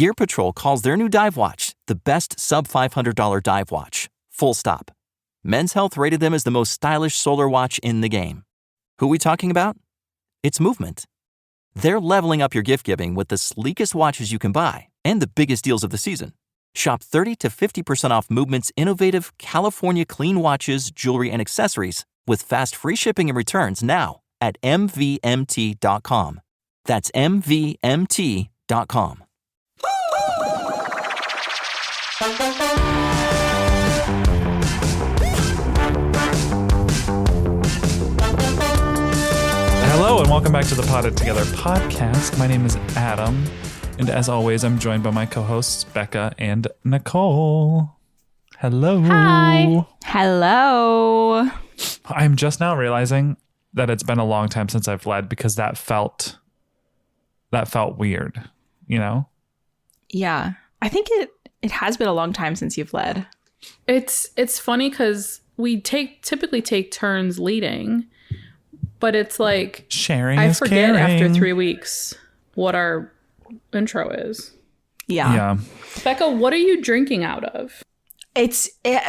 Gear Patrol calls their new dive watch the best sub-$500 dive watch. Full stop. Men's Health rated them as the most stylish solar watch in the game. Who are we talking about? It's Movement. They're leveling up your gift giving with the sleekest watches you can buy and the biggest deals of the season. Shop 30 to 50% off Movement's innovative California clean watches, jewelry, and accessories with fast free shipping and returns now at mvmt.com. That's mvmt.com. Hello and welcome back to the Potted Together podcast. My name is Adam, and as always, I'm joined by my co-hosts Becca and Nicole. Hello. Hi. Hello. I'm just now realizing that it's been a long time since I've led because that felt weird, you know? Yeah. I think it has been a long time since you've led. It's funny because we typically take turns leading, but it's like sharing I is forget caring. after 3 weeks what our intro is. Yeah. Becca, what are you drinking out of?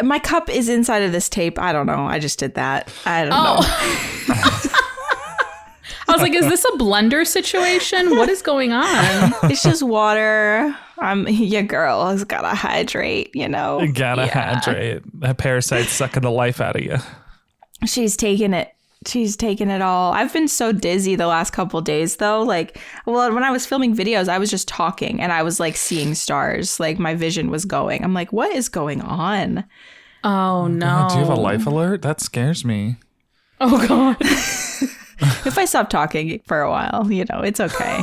My cup is inside of this tape. I don't know. I just did that. I don't know. I was like, is this a blender situation? What is going on? It's just water. Your girl has gotta hydrate, you know. You gotta hydrate. That parasite's sucking the life out of you. She's taking it. She's taken it all. I've been so dizzy the last couple of days, though. Like, well, when I was filming videos, I was just talking and I was like seeing stars. Like my vision was going. I'm like, what is going on? Oh, no. God, do you have a life alert? That scares me. Oh, God. If I stop talking for a while, you know, it's okay.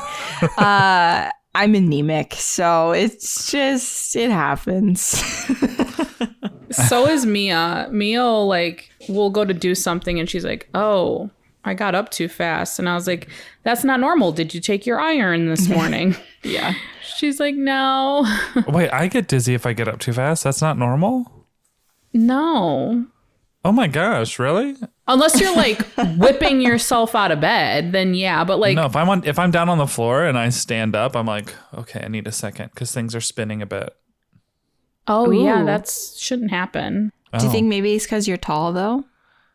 I'm anemic, so it's just, it happens. So is Mia. Mia will go to do something and she's like, oh, I got up too fast. And I was like, that's not normal. Did you take your iron this morning? Yeah. She's like, no. Wait, I get dizzy if I get up too fast? That's not normal? No. Oh my gosh, really? Unless you're like whipping yourself out of bed, then yeah. But like, No, if I'm down on the floor and I stand up, I'm like, okay, I need a second because things are spinning a bit. oh yeah, Ooh. that shouldn't happen. Do you Oh. think maybe it's because you're tall, though?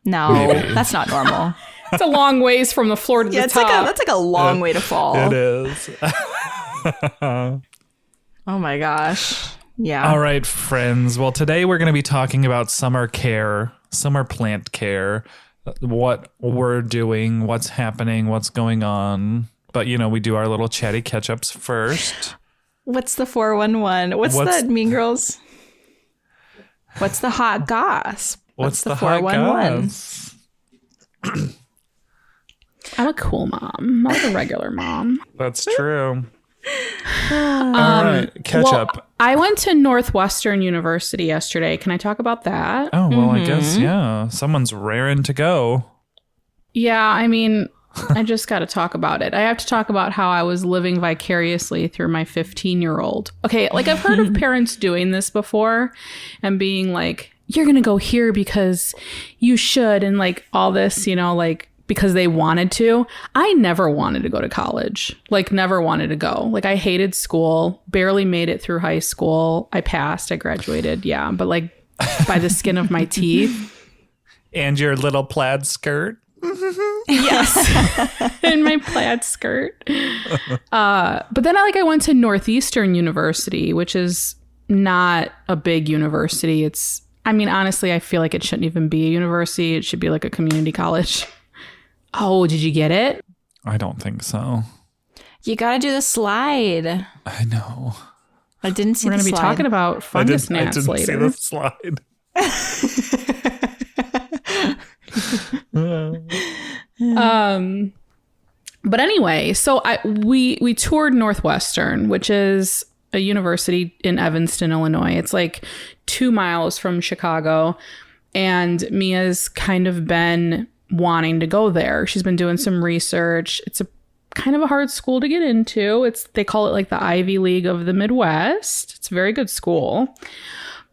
No, Maybe. that's not normal. It's a long ways from the floor to the It's top. that's like a long way to fall. It is. Oh my gosh. Yeah. All right, friends. Well, today we're going to be talking about summer care, summer plant care, what we're doing, what's happening, what's going on. But, you know, we do our little chatty catch-ups first. What's the 411? What's the Mean Girls? What's the hot goss? What's the hot goss? I'm a cool mom, not a regular mom. That's true. All right, catch up. I went to Northwestern University yesterday. Can I talk about that? Oh, well, I guess, yeah. Someone's raring to go. Yeah, I mean, I just got to talk about it. I have to talk about how I was living vicariously through my 15-year-old. Okay, like I've heard of parents doing this before and being like, you're going to go here because you should, and like all this, you know, like because they wanted to. I never wanted to go to college, like never wanted to go. Like I hated school, barely made it through high school. I passed, I graduated. Yeah. But like by the skin of my teeth. And your little plaid skirt. Yes. In my plaid skirt. But then I went to Northeastern University, which is not a big university. Honestly, I feel like it shouldn't even be a university. It should be like a community college. Oh, did you get it? I don't think so. You got to do the slide. I know. I didn't see We're the going to be slide. talking about fungus gnats I later. didn't see the slide. But anyway, so we toured Northwestern, which is a university in Evanston, Illinois. It's like 2 miles from Chicago. And Mia's kind of been wanting to go there. She's been doing some research. It's a kind of a hard school to get into. They call it like the Ivy League of the Midwest. It's a very good school.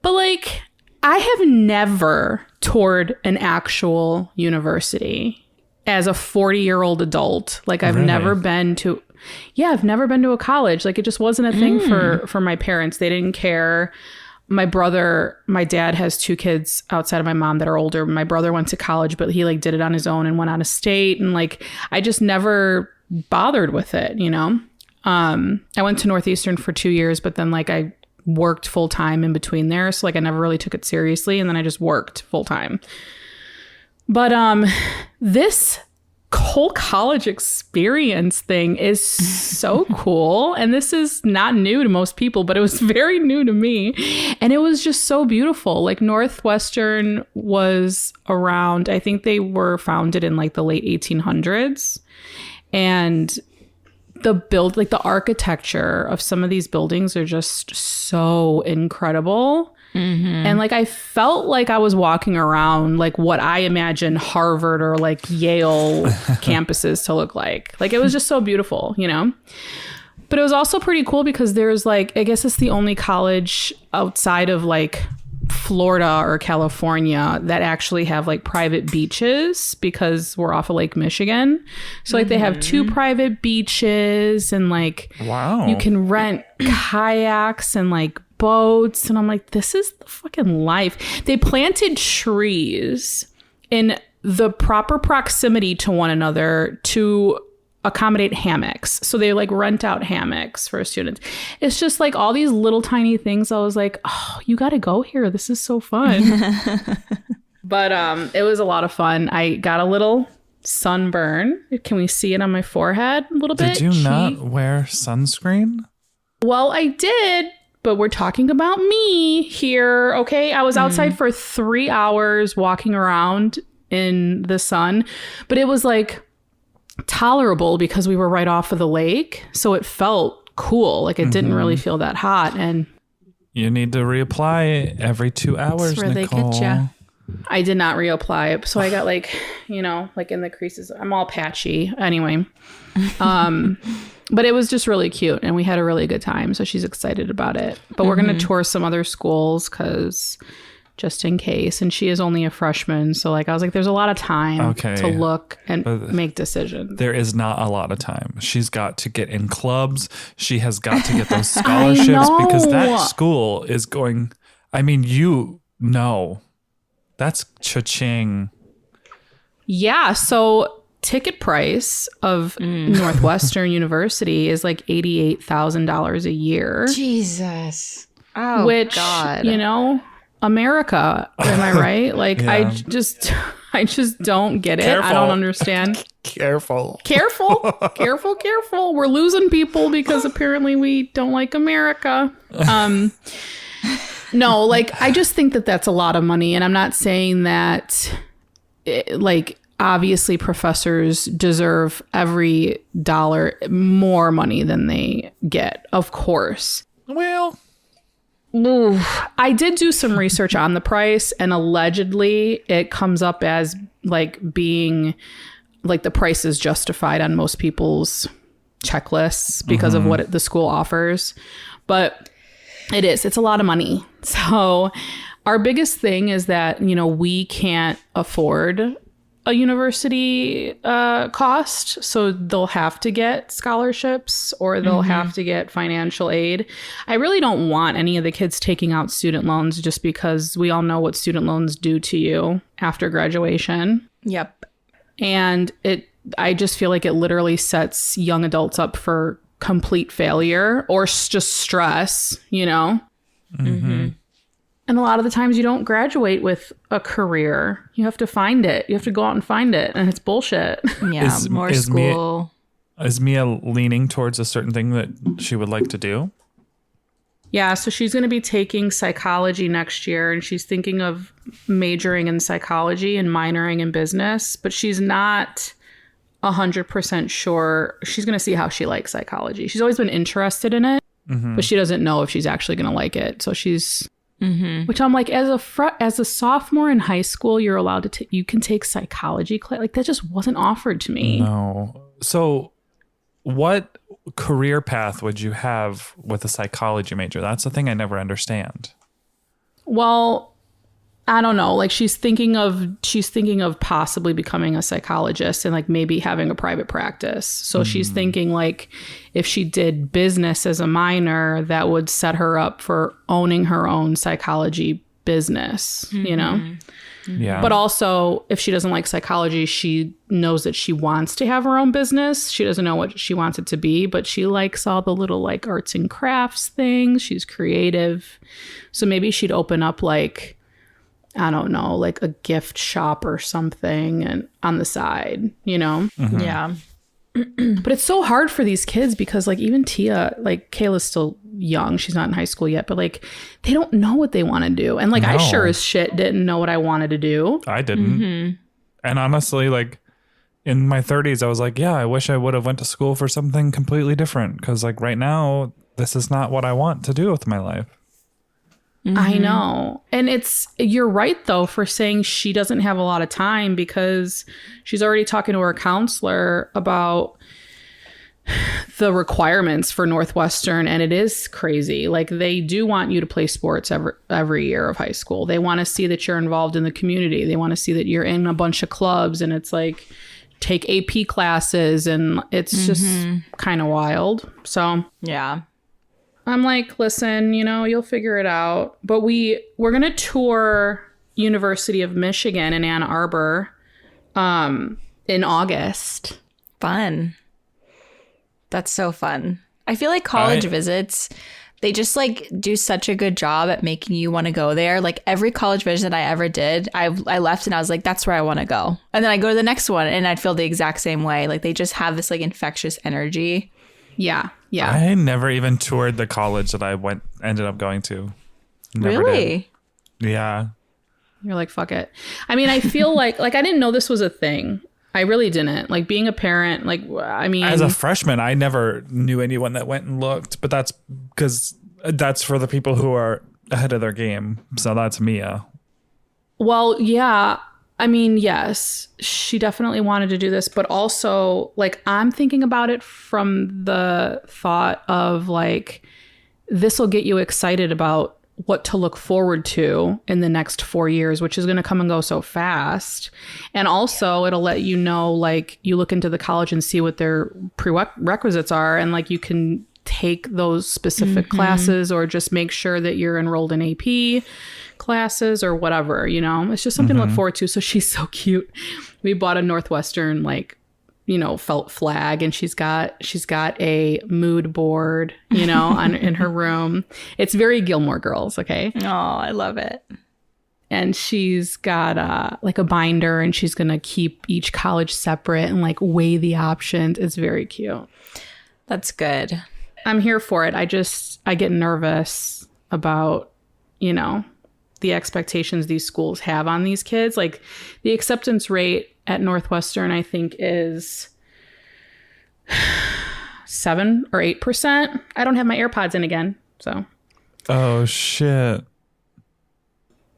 But like, I have never toured an actual university as a 40-year-old adult. Like I've Really? never been to, Yeah, I've never been to a college. Like, it just wasn't a thing for my parents. They didn't care. My dad has 2 kids outside of my mom that are older. My brother went to college, but he like did it on his own and went out of state. And like, I just never bothered with it, you know? I went to Northeastern for 2 years, but then like I worked full time in between there. So like I never really took it seriously. And then I just worked full time. But this whole college experience thing is so cool. And this is not new to most people, but it was very new to me. And it was just so beautiful. Like Northwestern was around, I think they were founded in like the late 1800s. And the architecture of some of these buildings are just so incredible. Mm-hmm. And like I felt like I was walking around like what I imagine Harvard or like Yale campuses to look like. Like it was just so beautiful, you know? But it was also pretty cool because there's like, I guess it's the only college outside of like Florida or California that actually have like private beaches because we're off of Lake Michigan. So like they have 2 private beaches and like you can rent kayaks and like boats. And I'm like, this is the fucking life. They planted trees in the proper proximity to one another to accommodate hammocks. So they like rent out hammocks for students. It's just like all these little tiny things. I was like, oh, you got to go here. This is so fun. But it was a lot of fun. I got a little sunburn. Can we see it on my forehead a little bit? Did you not wear sunscreen? Well, I did, but we're talking about me here. Okay. I was outside for 3 hours walking around in the sun, but it was like tolerable because we were right off of the lake. So it felt cool. Like it didn't really feel that hot. And you need to reapply every 2 hours, that's where Nicole. they get you. I did not reapply. So I got like, you know, like in the creases. I'm all patchy anyway. But it was just really cute and we had a really good time. So she's excited about it. But we're going to tour some other schools because just in case. And she is only a freshman. So like I was like, there's a lot of time to look and make decisions. There is not a lot of time. She's got to get in clubs. She has got to get those scholarships because that school is going, I mean, you know, that's cha-ching. Yeah. So ticket price of Northwestern University is like $88,000 a year. Jesus. Oh, which, God. You know, America, am I right? Like, Yeah. I just don't get it. Careful. I don't understand. Careful. We're losing people because apparently we don't like America. No, like, I just think that that's a lot of money. And I'm not saying that, like, obviously professors deserve every dollar more money than they get, of course. Well, I did do some research on the price, and allegedly it comes up as like being like the price is justified on most people's checklists because of what the school offers. But it's a lot of money. So our biggest thing is that, you know, we can't afford a university cost, so they'll have to get scholarships or they'll have to get financial aid. I really don't want any of the kids taking out student loans just because we all know what student loans do to you after graduation. Yep. And I just feel like it literally sets young adults up for complete failure or just stress, you know? And a lot of the times you don't graduate with a career. You have to find it. You have to go out and find it. And it's bullshit. Yeah, more school. Is Mia leaning towards a certain thing that she would like to do? Yeah, so she's going to be taking psychology next year. And she's thinking of majoring in psychology and minoring in business. But she's not 100% sure. She's going to see how she likes psychology. She's always been interested in it. But she doesn't know if she's actually going to like it. So she's... Which I'm like, as a sophomore in high school, you're allowed to you can take psychology class. Like that just wasn't offered to me. No. So what career path would you have with a psychology major? That's the thing I never understand. Well, I don't know, like she's thinking of possibly becoming a psychologist and like maybe having a private practice. So she's thinking like if she did business as a minor, that would set her up for owning her own psychology business, you know? Yeah. But also, if she doesn't like psychology, she knows that she wants to have her own business. She doesn't know what she wants it to be, but she likes all the little like arts and crafts things. She's creative. So maybe she'd open up like, I don't know, like a gift shop or something and on the side, you know? Yeah. But it's so hard for these kids because like even Tia, like Kayla's still young. She's not in high school yet, but like they don't know what they want to do. And like I sure as shit didn't know what I wanted to do. I didn't. And honestly, like in my 30s, I was like, yeah, I wish I would have went to school for something completely different. Because like right now, this is not what I want to do with my life. I know. And you're right though, for saying she doesn't have a lot of time because she's already talking to her counselor about the requirements for Northwestern. And it is crazy. Like they do want you to play sports every year of high school. They want to see that you're involved in the community. They want to see that you're in a bunch of clubs, and it's like take AP classes, and it's just kind of wild. So Yeah. I'm like, listen, you know, you'll figure it out. But we're going to tour University of Michigan in Ann Arbor in August. Fun. That's so fun. I feel like college visits, they just like do such a good job at making you want to go there. Like every college visit I ever did, I left and I was like, that's where I want to go. And then I go to the next one and I'd feel the exact same way. Like they just have this like infectious energy. Yeah. Yeah. I never even toured the college that I ended up going to. Never Really? did. Yeah. You're like, fuck it. I mean, I feel like I didn't know this was a thing. I really didn't. Like being a parent, like, I mean. As a freshman, I never knew anyone that went and looked, but that's because that's for the people who are ahead of their game. So that's Mia. Well, yeah. I mean, yes, she definitely wanted to do this, but also like I'm thinking about it from the thought of like, this will get you excited about what to look forward to in the next 4 years, which is going to come and go so fast. And also it'll let you know, like you look into the college and see what their prerequisites are. And like you can take those specific classes or just make sure that you're enrolled in AP classes or whatever, you know, it's just something to look forward to. So she's so cute. We bought a Northwestern, like, you know, felt flag, and she's got a mood board, you know, in her room. It's very Gilmore Girls. Okay. Oh, I love it. And she's got like a binder, and she's going to keep each college separate and like weigh the options. It's very cute. That's good. I'm here for it. I get nervous about, you know, the expectations these schools have on these kids. Like the acceptance rate at Northwestern, I think, is 7 or 8%. I don't have my AirPods in again, so. Oh, shit.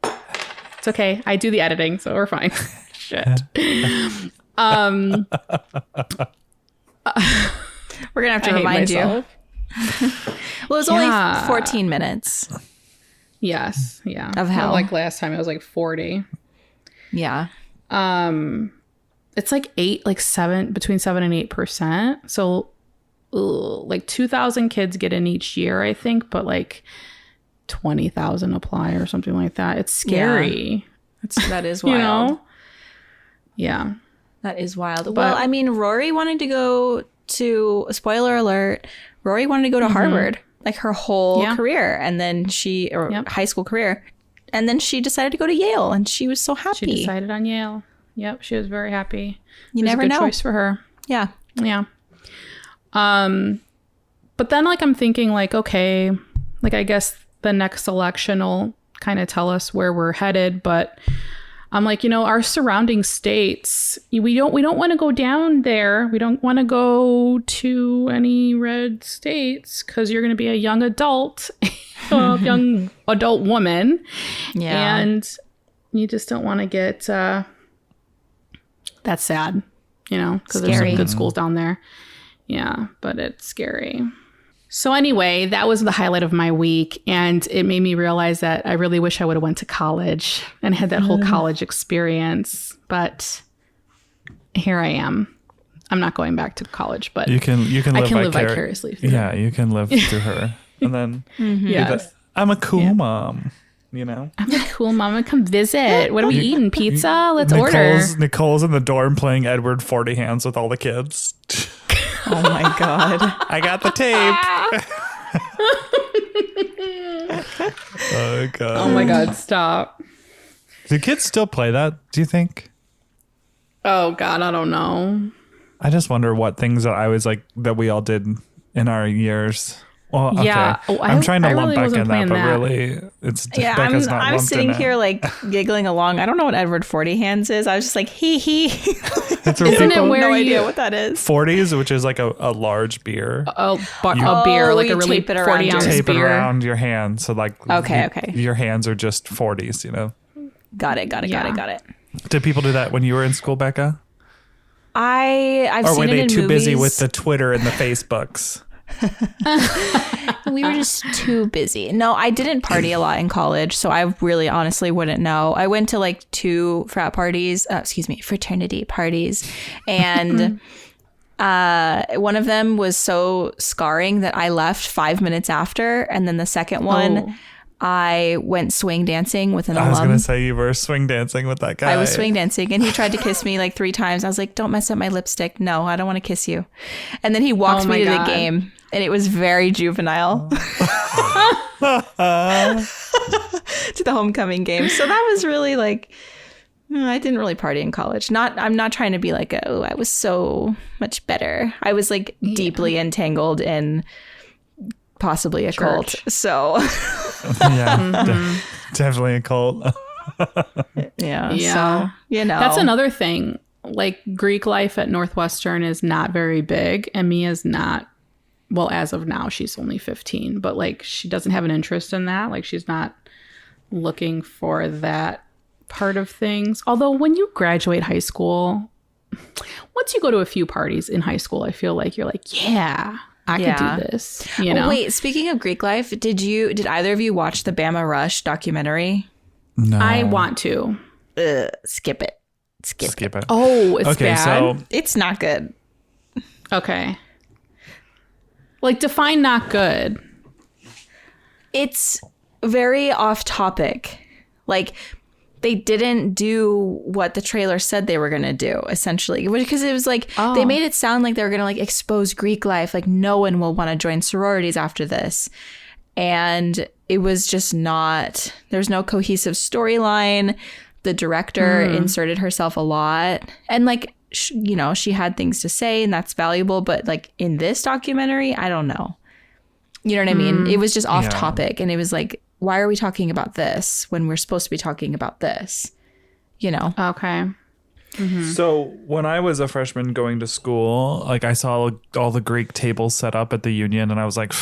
It's okay. I do the editing, so we're fine. Shit. We're going to have to remind you. Well, it was only 14 minutes. Yes. Yeah. Of hell. Not like last time, it was like 40. Yeah. It's like between 7 and 8%. So like 2,000 kids get in each year, I think, but like 20,000 apply or something like that. It's scary. Yeah. That is wild. You know? Yeah. That is wild. Well, I mean, Rory wanted to go to, spoiler alert, Rory wanted to go to Harvard, like her whole career. And then high school career. And then she decided to go to Yale, and she was so happy. She decided on Yale. Yep. She was very happy. You never know. It was a good choice for her. Yeah. Yeah. But then like I'm thinking like, okay, like I guess the next election will kind of tell us where we're headed, but I'm like, you know, our surrounding states, we don't want to go down there. We don't want to go to any red states because you're going to be a young adult, young adult woman. Yeah. And you just don't want to get, that's sad, you know, because there's some good schools down there. Yeah, but it's scary. So anyway, that was the highlight of my week, and it made me realize that I really wish I would have went to college and had that whole college experience. But here I am. I'm not going back to college, but you can live vicariously through her. You can live through her, and then I'm a cool mom. You know, I'm a cool mom. I'm gonna come visit. What are we eating? Pizza? Let's order. Nicole's in the dorm playing Edward 40 Hands with all the kids. Oh my God. I got the tape. Oh God. Oh my God, stop. Do kids still play that, do you think? Oh God, I don't know. I just wonder what things that I was like that we all did in our years. Well, okay. Yeah, I'm trying to lump really back wasn't in that, playing but that. really, it's Becca's not I'm lumped sitting in here it. like giggling along. I don't know what Edward 40 Hands is. I was just like, hee hee. It's where Isn't it people- where no you idea what that is. 40s, which is like a large beer. a beer, like you a really tape it around 40 ounce Tape it beer? around your hand, so like Okay. your hands are just 40s. You know. Got it. Did people do that when you were in school, Becca? I've Or seen were it they in too busy movies. with the Twitter and the Facebooks? We were just too busy. No, I didn't party a lot in college, so I really honestly wouldn't know. I went to like 2 fraternity parties, and one of them was so scarring that I left 5 minutes after, and then the second one, I went swing dancing with an alum. I was gonna say you were swing dancing with that guy. I was swing dancing, and he tried to kiss me like 3 times. I was like, "Don't mess up my lipstick. No, I don't want to kiss you." And then he walked me to the game, and it was very juvenile. To the homecoming game. So that was really like, I didn't really party in college. I'm not trying to be like, oh, I was so much better. I was like deeply entangled in possibly a cult. So yeah, definitely a cult. yeah. So, That's another thing. Like Greek life at Northwestern is not very big, and Mia's not. Well, as of now, she's only 15, but like she doesn't have an interest in that. Like she's not looking for that part of things. Although when you graduate high school, once you go to a few parties in high school, I feel like you're like, yeah, I could do this. You know? Wait, speaking of Greek life, did either of you watch the Bama Rush documentary? No, I want to. Skip it. Skip it. Oh, it's Okay, bad. so It's not good. Okay. Like define not good. It's very off topic. Like they didn't do what the trailer said they were going to do, essentially. Because it was like, they made it sound like they were going to like expose Greek life. Like no one will want to join sororities after this. And it was just not, there's no cohesive storyline. The director inserted herself a lot. And like, she had things to say and that's valuable. But like in this documentary, I don't know. You know what I mean? It was just off topic. And it was like, why are we talking about this when we're supposed to be talking about this? You know? Okay. So when I was a freshman going to school, like I saw all the Greek tables set up at the Union, and I was like,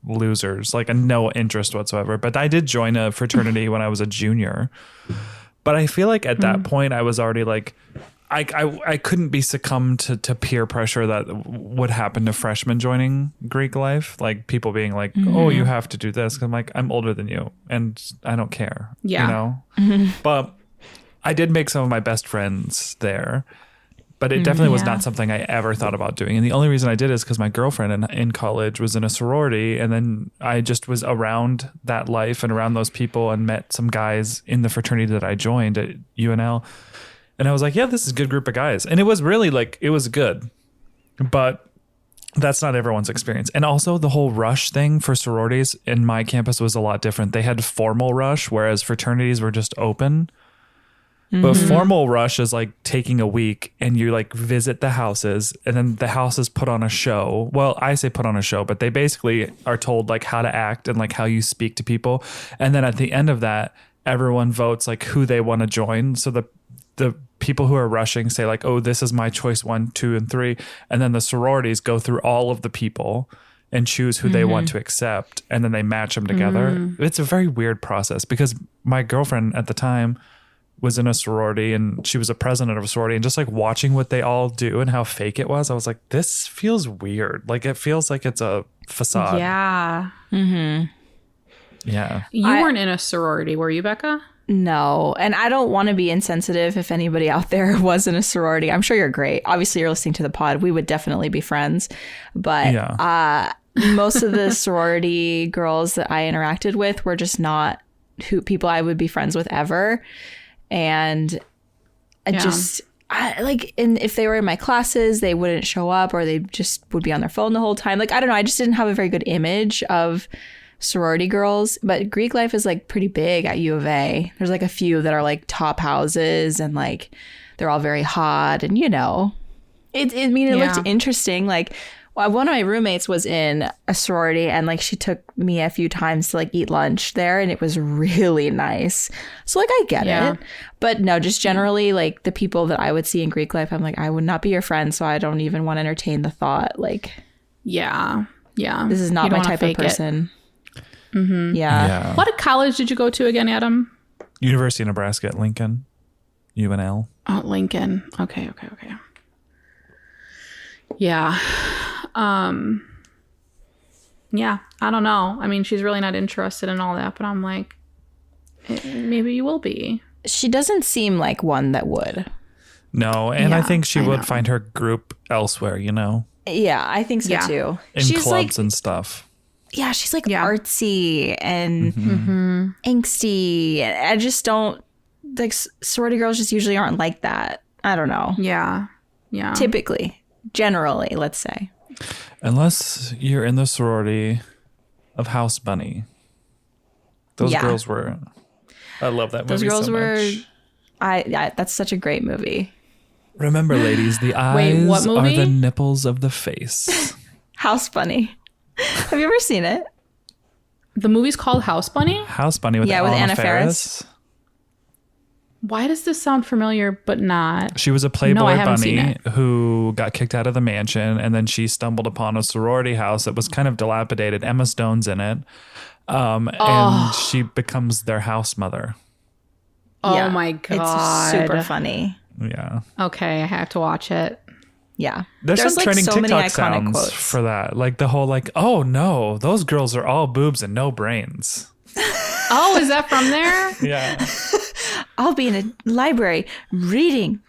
losers, like no interest whatsoever. But I did join a fraternity when I was a junior. But I feel like at that point I was already like, I couldn't be succumbed to peer pressure that would happen to freshmen joining Greek life. Like people being like, oh, you have to do this. 'Cause I'm like, I'm older than you and I don't care. Yeah. You know? But I did make some of my best friends there. But it definitely was not something I ever thought about doing. And the only reason I did is because my girlfriend in college was in a sorority. And then I just was around that life and around those people and met some guys in the fraternity that I joined at UNL. And I was like, yeah, this is a good group of guys. And it was really like, it was good. But that's not everyone's experience. And also the whole rush thing for sororities in my campus was a lot different. They had formal rush, whereas fraternities were just open. But formal rush is like taking a week and you like visit the houses and then the houses put on a show. Well, I say put on a show, but they basically are told like how to act and like how you speak to people. And then at the end of that, everyone votes like who they want to join. So the people who are rushing say like, oh, this is my choice 1, 2, and 3. And then the sororities go through all of the people and choose who they want to accept. And then they match them together. It's a very weird process because my girlfriend at the time was in a sorority and she was a president of a sorority, and just like watching what they all do and how fake it was, I was like, this feels weird. Like it feels like it's a facade. Yeah. Yeah. You weren't in a sorority, were you, Becca? No, and I don't want to be insensitive if anybody out there was in a sorority. I'm sure you're great. Obviously, you're listening to the pod. We would definitely be friends. But most of the sorority girls that I interacted with were just not people I would be friends with ever. And and if they were in my classes, they wouldn't show up, or they just would be on their phone the whole time. Like, I don't know. I just didn't have a very good image of sorority girls. But Greek life is like pretty big at U of A. There's like a few that are like top houses, and like they're all very hot, and it looked interesting. Like, one of my roommates was in a sorority, and like she took me a few times to like eat lunch there, and it was really nice. So like I get it. But no, just generally like the people that I would see in Greek life, I'm like, I would not be your friend, so I don't even want to entertain the thought. Like, this is not my type of person. Yeah. What college did you go to again, Adam? University of Nebraska at Lincoln. UNL. Oh, Lincoln. Okay. Yeah. Yeah, I don't know. I mean, she's really not interested in all that, but I'm like, maybe you will be. She doesn't seem like one that would. No, and I think she would find her group elsewhere, you know? Yeah, I think so too. In she's clubs and stuff. Yeah, she's like artsy and angsty. I just don't, like, sorority girls just usually aren't like that. I don't know. Yeah. Typically, generally, let's say. Unless you're in the sorority of House Bunny. Those girls were, I love that movie so much. That's such a great movie. Remember, ladies, the eyes what are movie? the nipples of the face. House Bunny. Have you ever seen it? The movie's called House Bunny? House Bunny with Anna Faris. Why does this sound familiar but not? She was a Playboy bunny bunny who got kicked out of the mansion, and then she stumbled upon a sorority house that was kind of dilapidated. Emma Stone's in it. And she becomes their house mother. Oh my God. It's super funny. Yeah. Okay, I have to watch it. Yeah. There's some like trending so many TikTok iconic sounds quotes for that. Like the whole like, oh no, those girls are all boobs and no brains. Oh, is that from there? Yeah. I'll be in a library reading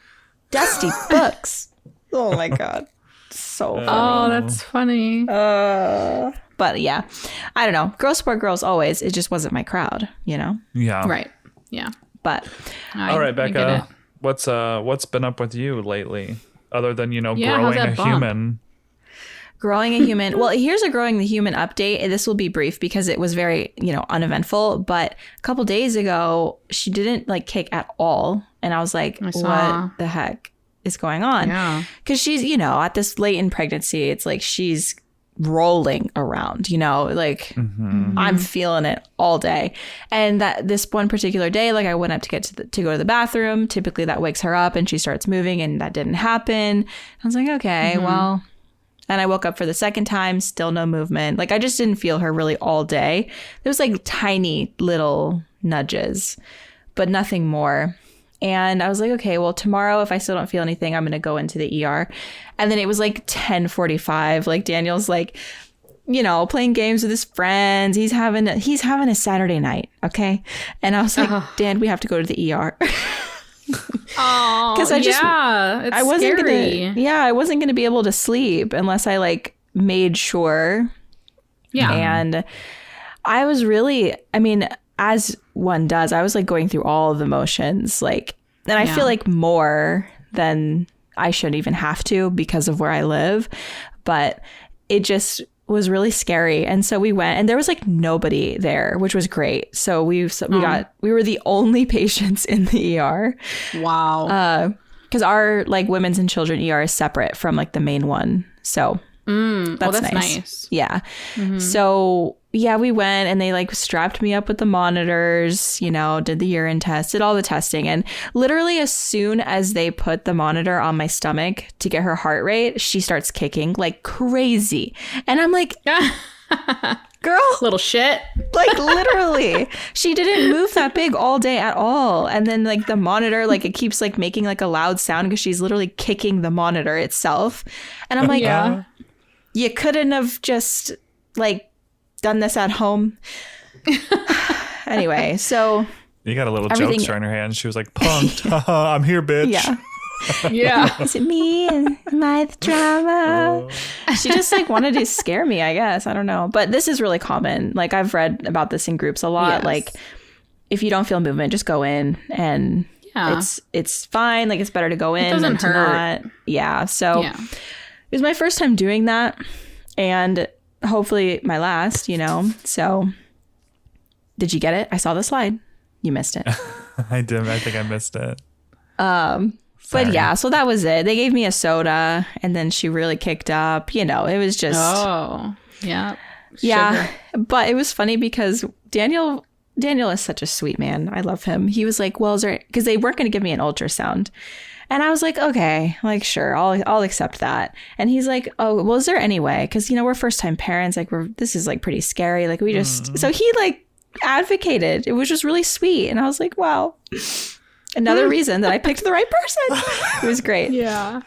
dusty books. Oh my God. So funny. Oh, that's funny. But yeah, I don't know. Girls support girls always. It just wasn't my crowd, you know? Yeah. Right. Yeah. But all right, I get Becca, it. what's been up with you lately? Other than, how's growing that a bump? human. growing a human. Well, here's a growing the human update. This will be brief because it was very, uneventful. But a couple days ago, she didn't kick at all. And I was like, what the heck is going on? Yeah. Because she's, at this late in pregnancy, it's like she's rolling around, I'm feeling it all day. And that this one particular day, I went up to get to go to the bathroom. Typically that wakes her up and she starts moving, and that didn't happen. I was like, okay, well, and I woke up for the second time, still no movement. I just didn't feel her really all day. There was tiny little nudges, but nothing more. And I was like, okay, well, tomorrow, if I still don't feel anything, I'm going to go into the ER. And then it was 10:45. Daniel's playing games with his friends. He's having a Saturday night. Okay. And I was like, Dan, we have to go to the ER. Oh, because I wasn't going to be able to sleep unless I made sure. Yeah. And I was really, as one does, I was going through all of the motions, and I feel more than I should even have to because of where I live, but it just was really scary. And so we went, and there was nobody there, which was great. So we were the only patients in the ER. Wow. Because our women's and children ER is separate from the main one. So that's nice. Yeah. Mm-hmm. So yeah, we went, and they strapped me up with the monitors, did the urine test, did all the testing. And literally as soon as they put the monitor on my stomach to get her heart rate, she starts kicking like crazy. And I'm like, girl, little shit. Like literally, she didn't move that big all day at all. And then like the monitor, like it keeps like making like a loud sound because she's literally kicking the monitor itself. And I'm like, Yeah. You couldn't have just like done this at home. Anyway, so You got a little Everything- jokester in her hand. She was like, punked. Haha, I'm here, bitch. yeah. Yeah. Is it me and my drama? She just like wanted to scare me, I guess. I don't know. But this is really common. Like I've read about this in groups a lot. Yes. Like if you don't feel movement, just go in and Yeah. it's fine. Like it's better to go in than doesn't to hurt. not. Yeah. So Yeah. it was my first time doing that and hopefully my last, you know. So did you get it? I saw the slide. You missed it. I did. I think I missed it. But yeah, so that was it. They gave me a soda and then she really kicked up. You know, it was just Oh, yeah. yeah. Sugar. But it was funny because Daniel is such a sweet man. I love him. He was like, well, is there, because they weren't going to give me an ultrasound. And I was like, okay, like, sure, I'll accept that. And he's like, oh, well, is there any way? Because, you know, we're first time parents. Like, this is like pretty scary. Like, we just, so he like advocated. It was just really sweet. And I was like, wow. Another reason that I picked the right person. It was great. Yeah.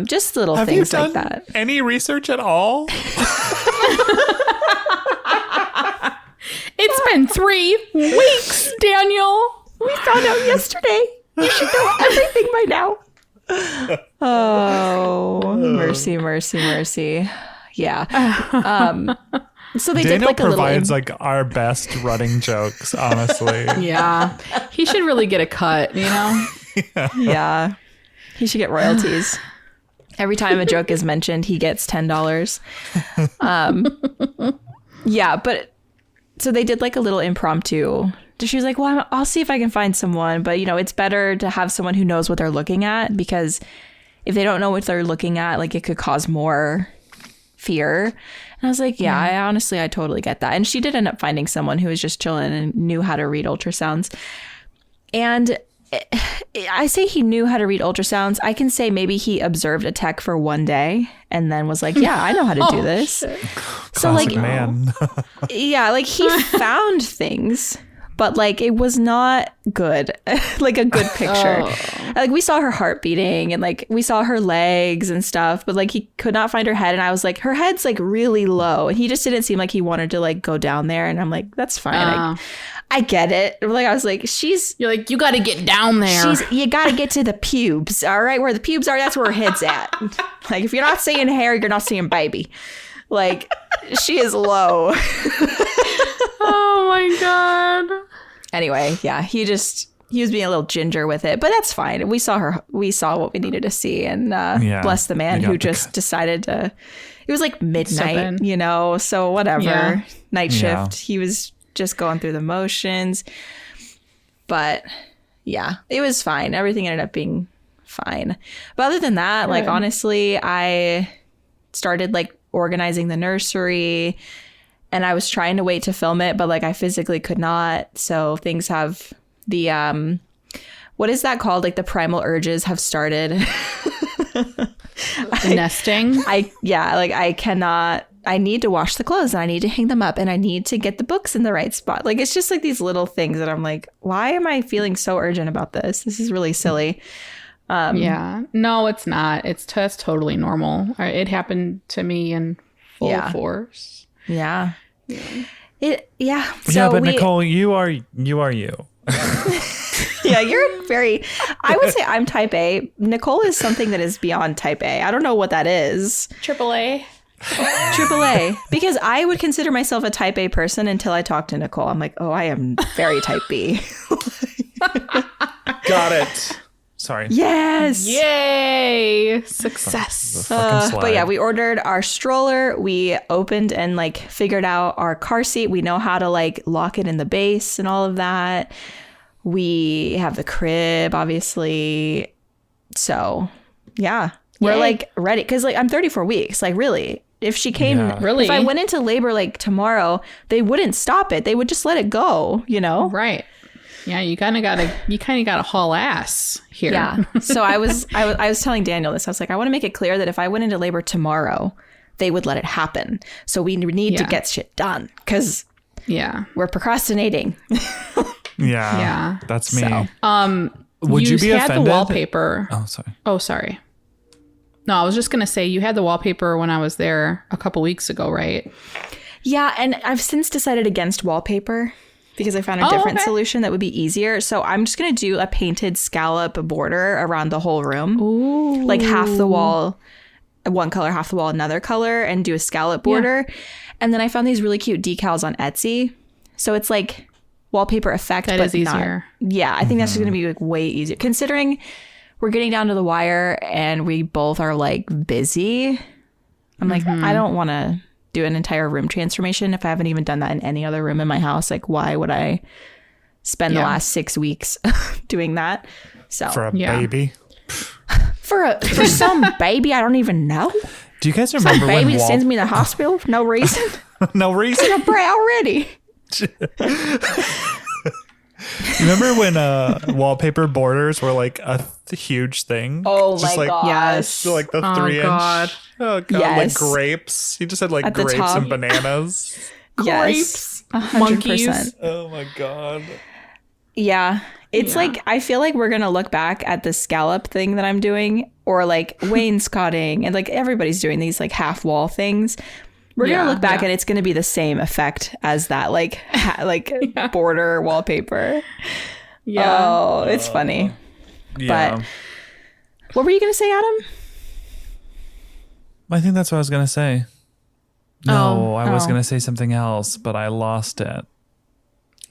Just little Have things you done like that. any research at all? It's been 3 weeks, Daniel. We found out yesterday. You should know everything by now. Oh, mercy, mercy, mercy. Yeah. So they Daniel did like a little. provides like our best running jokes, honestly. Yeah. He should really get a cut, you know? Yeah. He should get royalties. Every time a joke is mentioned, he gets $10. Yeah, but so they did like a little impromptu. She was like, well, I'll see if I can find someone. But, you know, it's better to have someone who knows what they're looking at, because if they don't know what they're looking at, like it could cause more fear. And I was like, yeah, I totally get that. And she did end up finding someone who was just chilling and knew how to read ultrasounds. And I say he knew how to read ultrasounds. I can say maybe he observed a tech for one day and then was like, yeah, I know how to do this. So Classic like, man. yeah, like he found things, but like it was not good, like a good picture. Like we saw her heart beating and like we saw her legs and stuff, but like he could not find her head. And I was like, her head's like really low. And he just didn't seem like he wanted to like go down there. And I'm like, that's fine. I get it. Like I was like, You're like, you got to get down there. you got to get to the pubes. All right. Where the pubes are, that's where her head's at. Like if you're not seeing hair, you're not seeing baby. Like she is low. Oh my God. Anyway, yeah, he was being a little ginger with it, but that's fine. We saw what we needed to see, and bless the man who just decided to. It was like midnight, you know, so whatever. Yeah. Night shift. He was just going through the motions, but yeah, it was fine. Everything ended up being fine. But other than that, like honestly, I started like organizing the nursery. And I was trying to wait to film it, but like I physically could not. So things have the what is that called? Like the primal urges have started. Nesting. I cannot. I need to wash the clothes and I need to hang them up and I need to get the books in the right spot. Like it's just like these little things that I'm like, why am I feeling so urgent about this? This is really silly. Yeah. No, it's not. That's totally normal. It happened to me in full force. Yeah. So but Nicole, you are you. Yeah, you're I would say I'm type A. Nicole is something that is beyond type A. I don't know what that is. AAA. AAA. Because I would consider myself a type A person until I talk to Nicole. I'm like, oh, I am very type B. Got it. Sorry. Yes. Yay. Success. But yeah, we ordered our stroller. We opened and like figured out our car seat. We know how to like lock it in the base and all of that. We have the crib, obviously. So yeah, we're like ready. Cause like I'm 34 weeks. Like really, if she came, if I went into labor like tomorrow, they wouldn't stop it. They would just let it go, you know? Right. Yeah, you kind of gotta haul ass here. Yeah. So I was telling Daniel this. I was like, I want to make it clear that if I went into labor tomorrow, they would let it happen. So we need to get shit done because Yeah. we're procrastinating. Yeah. That's me. So. Would you be had offended? the wallpaper. Oh, sorry. Oh, sorry. No, I was just going to say you had the wallpaper when I was there a couple weeks ago, right? Yeah, and I've since decided against wallpaper because I found a different solution that would be easier. So I'm just going to do a painted scallop border around the whole room. Ooh. Like half the wall, one color, half the wall, another color, and do a scallop border. Yeah. And then I found these really cute decals on Etsy. So it's like wallpaper effect, that but is easier. Yeah, I think that's just going to be like way easier. Considering we're getting down to the wire and we both are like busy. I'm like, I don't want to do an entire room transformation if I haven't even done that in any other room in my house. Like, why would I spend the last 6 weeks doing that? So For a baby? For some baby I don't even know. Do you guys remember some baby that sends me to the hospital for no reason? No reason? I'm already. Remember when wallpaper borders were like a huge thing? Oh just my god! Yes, like the 3 inch. God. Oh god! Yes. Like grapes. You just had like At the grapes top. and bananas. Yes, 100%. Monkeys. Oh my god! Yeah, it's like I feel like we're gonna look back at the scallop thing that I'm doing, or like wainscoting, and like everybody's doing these like half wall things. We're gonna look back and it's gonna be the same effect as that, like border wallpaper. Yeah. Oh, it's funny. Yeah. But what were you gonna say, Adam? I think that's what I was gonna say. No, I was gonna say something else, but I lost it.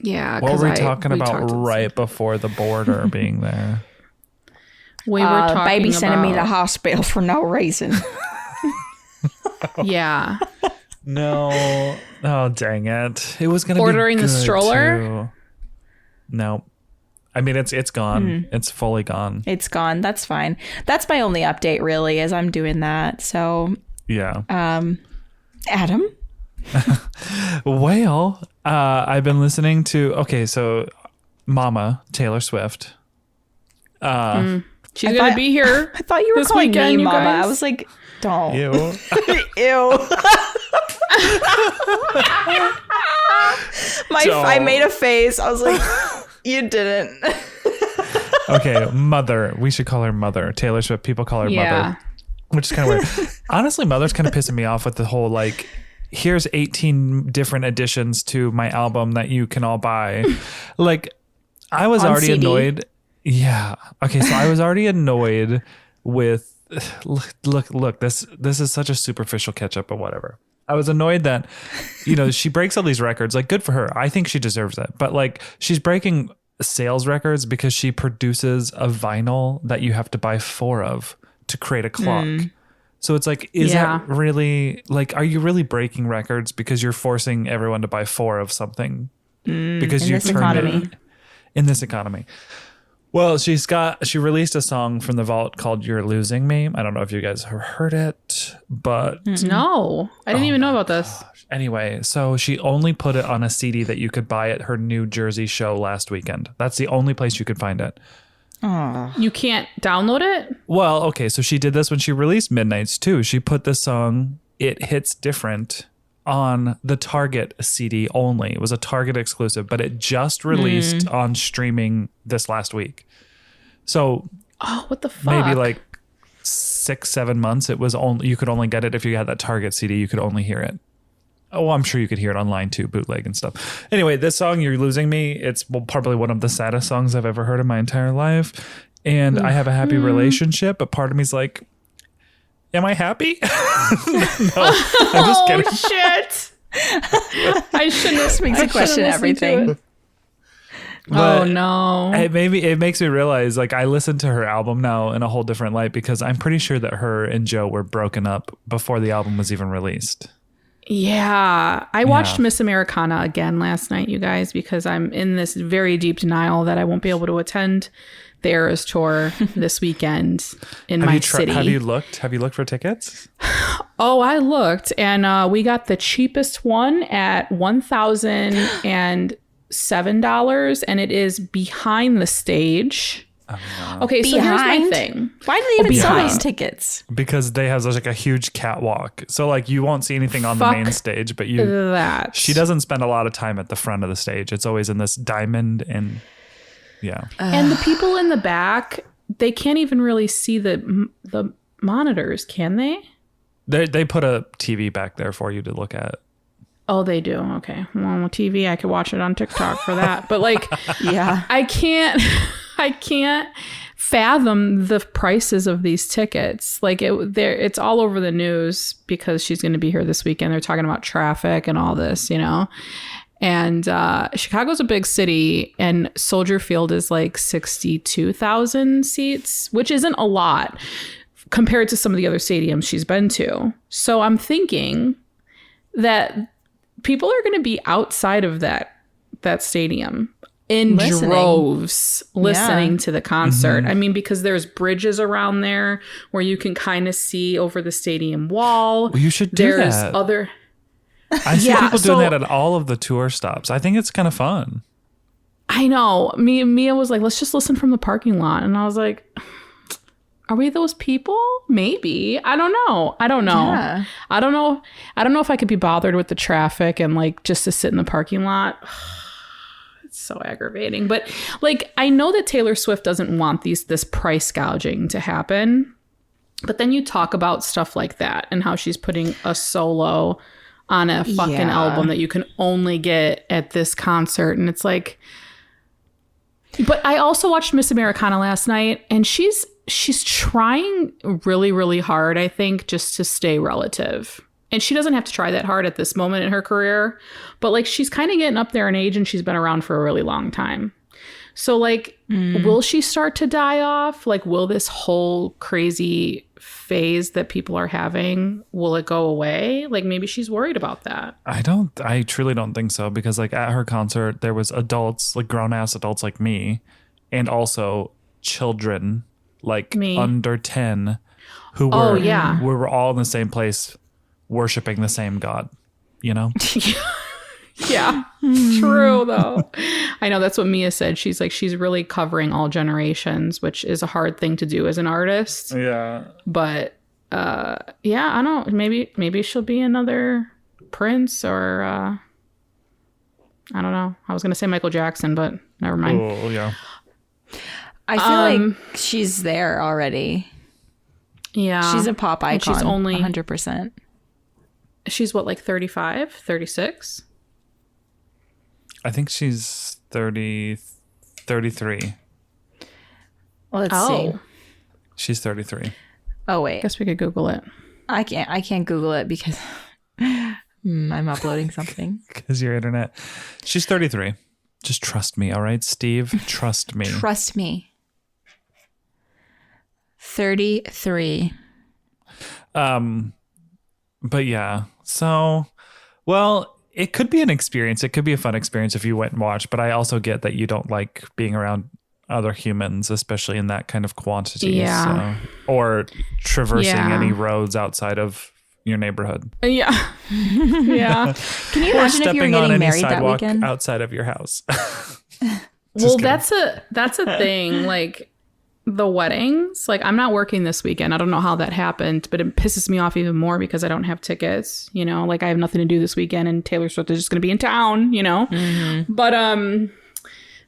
Yeah. What were we talking about right before the border being there? We were talking baby about sending me to the hospital for no reason. Yeah. No. Oh, dang it. It was going to be Ordering the stroller? Too. No. I mean, it's gone. It's fully gone. It's gone. That's fine. That's my only update, really, is I'm doing that. So, Yeah. Adam? Well, I've been listening to, so Mama, Taylor Swift. She's going to be here. I thought you were this calling weekend, me you Mama. guys. I was like, don't. Ew. Ew. I made a face. I was like, you didn't. Okay, Mother. We should call her Mother. Taylor Swift, people call her Mother. Which is kind of weird. Honestly, Mother's kind of pissing me off with the whole, like, here's 18 different additions to my album that you can all buy. Like, I was already CD? annoyed. Yeah. Okay, so I was already annoyed with look, this is such a superficial catch up, but whatever. I was annoyed that, she breaks all these records. Like, good for her. I think she deserves it. But like, she's breaking sales records because she produces a vinyl that you have to buy 4 of to create a clock. So it's like, is that really, like, are you really breaking records because you're forcing everyone to buy 4 of something? Because you turned it in this economy. Well, she released a song from the vault called "You're Losing Me." I don't know if you guys have heard it, but No, I didn't even know about this. Anyway, so she only put it on a CD that you could buy at her New Jersey show last weekend. That's the only place you could find it. You can't download it? Well, okay, so she did this when she released Midnights too. She put this song, "It Hits Different," on the Target CD only. It was a Target exclusive, but it just released on streaming this last week. So what the fuck? maybe like 6-7 months. It was only, you could only get it if you had that Target CD. You could only hear it. Oh, I'm sure you could hear it online too, bootleg and stuff. Anyway, this song, "You're Losing Me," it's probably one of the saddest songs I've ever heard in my entire life. And I have a happy relationship, but part of me's like, am I happy? No, I'm just kidding. Oh, shit. I shouldn't have. Makes you question everything. Oh, no. It makes me realize, like, I listen to her album now in a whole different light because I'm pretty sure that her and Joe were broken up before the album was even released. Yeah. I watched Miss Americana again last night, you guys, because I'm in this very deep denial that I won't be able to attend the Eras Tour this weekend in my city. Have you looked for tickets? Oh, I looked, and we got the cheapest one at $1,007, and it is behind the stage. Okay, so here's my Behind? thing. Why do they even sell behind. those tickets? Because they have like a huge catwalk. So like you won't see anything on the Fuck main stage, but that. she doesn't spend a lot of time at the front of the stage. It's always in this diamond and yeah. And the people in the back, they can't even really see the monitors, can they? They put a TV back there for you to look at. Oh, they do. Okay. Well, TV, I could watch it on TikTok for that. But like, Yeah. I can't fathom the prices of these tickets. Like it's all over the news because she's going to be here this weekend. They're talking about traffic and all this, you know. And Chicago's a big city, and Soldier Field is like 62,000 seats, which isn't a lot compared to some of the other stadiums she's been to. So I'm thinking that people are going to be outside of that stadium in droves listening to the concert. Mm-hmm. I mean, because there's bridges around there where you can kind of see over the stadium wall. Well, you should do there's that. other I see Yeah, people doing so- that at all of the tour stops. I think it's kind of fun. I know. Mia was like, let's just listen from the parking lot. And I was like, are we those people? Maybe. I don't know. Yeah. I don't know if I could be bothered with the traffic and like just to sit in the parking lot. It's so aggravating. But like, I know that Taylor Swift doesn't want this price gouging to happen. But then you talk about stuff like that and how she's putting a solo on a fucking album that you can only get at this concert. And it's like, but I also watched Miss Americana last night, and she's trying really, really hard, I think, just to stay relative. And she doesn't have to try that hard at this moment in her career, but like she's kind of getting up there in age and she's been around for a really long time. So like, will she start to die off? Like, will this whole crazy phase that people are having, will it go away? Like, maybe she's worried about that. I truly don't think so, because like at her concert, there was adults, like grown ass adults like me, and also children like Me. under 10 who were, Oh, yeah. we were all in the same place worshiping the same God, you know? Yeah, true though. I know that's what Mia said. She's like, she's really covering all generations, which is a hard thing to do as an artist. Yeah. But yeah, I don't. Maybe she'll be another Prince or I don't know. I was gonna say Michael Jackson, but never mind. Oh, yeah. I feel like she's there already. Yeah, She's a pop And icon. she's only 100%. She's what, like 35, 36? I think she's 33. Well, let's see. She's 33. Oh I wait, guess we could Google it. I can't Google it because I'm uploading something. Because your internet. She's 33. Just trust me, all right, Steve? Trust me. Trust me. 33. But yeah, so, well, it could be an experience. It could be a fun experience if you went and watched, but I also get that you don't like being around other humans, especially in that kind of quantity. Yeah. So, or traversing Yeah. any roads outsed of your neighborhood. Yeah. Yeah. Can you Or imagine if you were stepping on getting any married that sidewalk weekend? outside of your house. Well, kidding. that's a thing. Like the weddings, like I'm not working this weekend. I don't know how that happened, but it pisses me off even more because I don't have tickets, you know, like I have nothing to do this weekend and Taylor Swift is just going to be in town, you know? But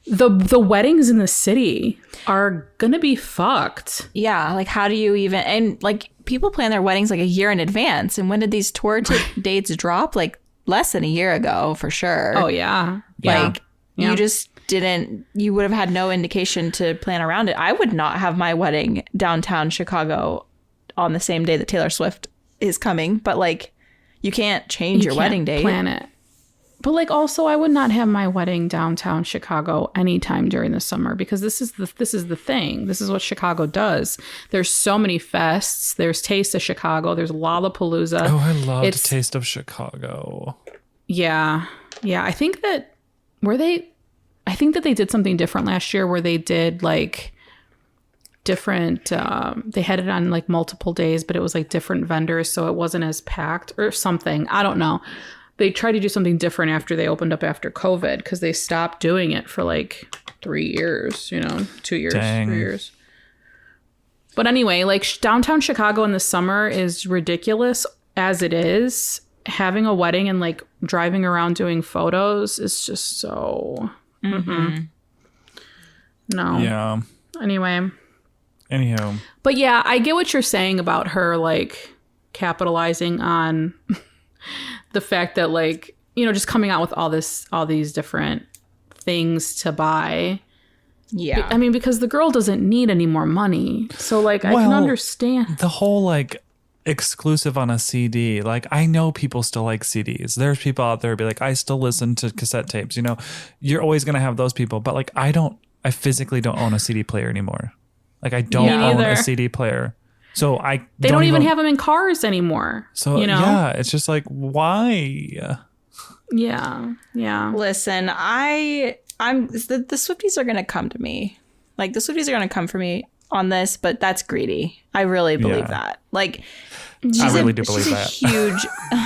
the weddings in the city are going to be fucked. Yeah, like how do you even, and like people plan their weddings like a year in advance. And when did these tour dates drop? Like less than a year ago for sure. Oh yeah. Like Yeah. you just you would have had no indication to plan around it. I would not have my wedding downtown Chicago on the same day that Taylor Swift is coming, but like you can't change your can't wedding date. plan it. But like also I would not have my wedding downtown Chicago anytime during the summer because this is the thing. This is what Chicago does. There's so many fests. There's Taste of Chicago. There's Lollapalooza. Oh, I loved Taste of Chicago. Yeah. Yeah. I think that they did something different last year where they did like different, they had it on like multiple days, but it was like different vendors. So it wasn't as packed or something. I don't know. they tried to do something different after they opened up after COVID because they stopped doing it for like 3 years, 2 years, Dang. 3 years. But anyway, like downtown Chicago in the summer is ridiculous as it is. Having a wedding and like driving around doing photos is just so. No. Yeah. Anyway. Anywho. But yeah, I get what you're saying about her like capitalizing on the fact that like, just coming out with all these different things to buy. Yeah. I mean, because the girl doesn't need any more money. So like I can understand the whole like exclusive on a CD. Like I know people still like CDs. There's people out there who be like, I still listen to cassette tapes. You're always going to have those people. But like I physically don't own a CD player anymore. Like I don't own a CD player. So they don't even have them in cars anymore. So yeah, it's just like, why? Yeah. Listen, the Swifties are going to come to me. Like the Swifties are going to come for me on this, but that's greedy. I really believe that. Like I really do believe that. Huge,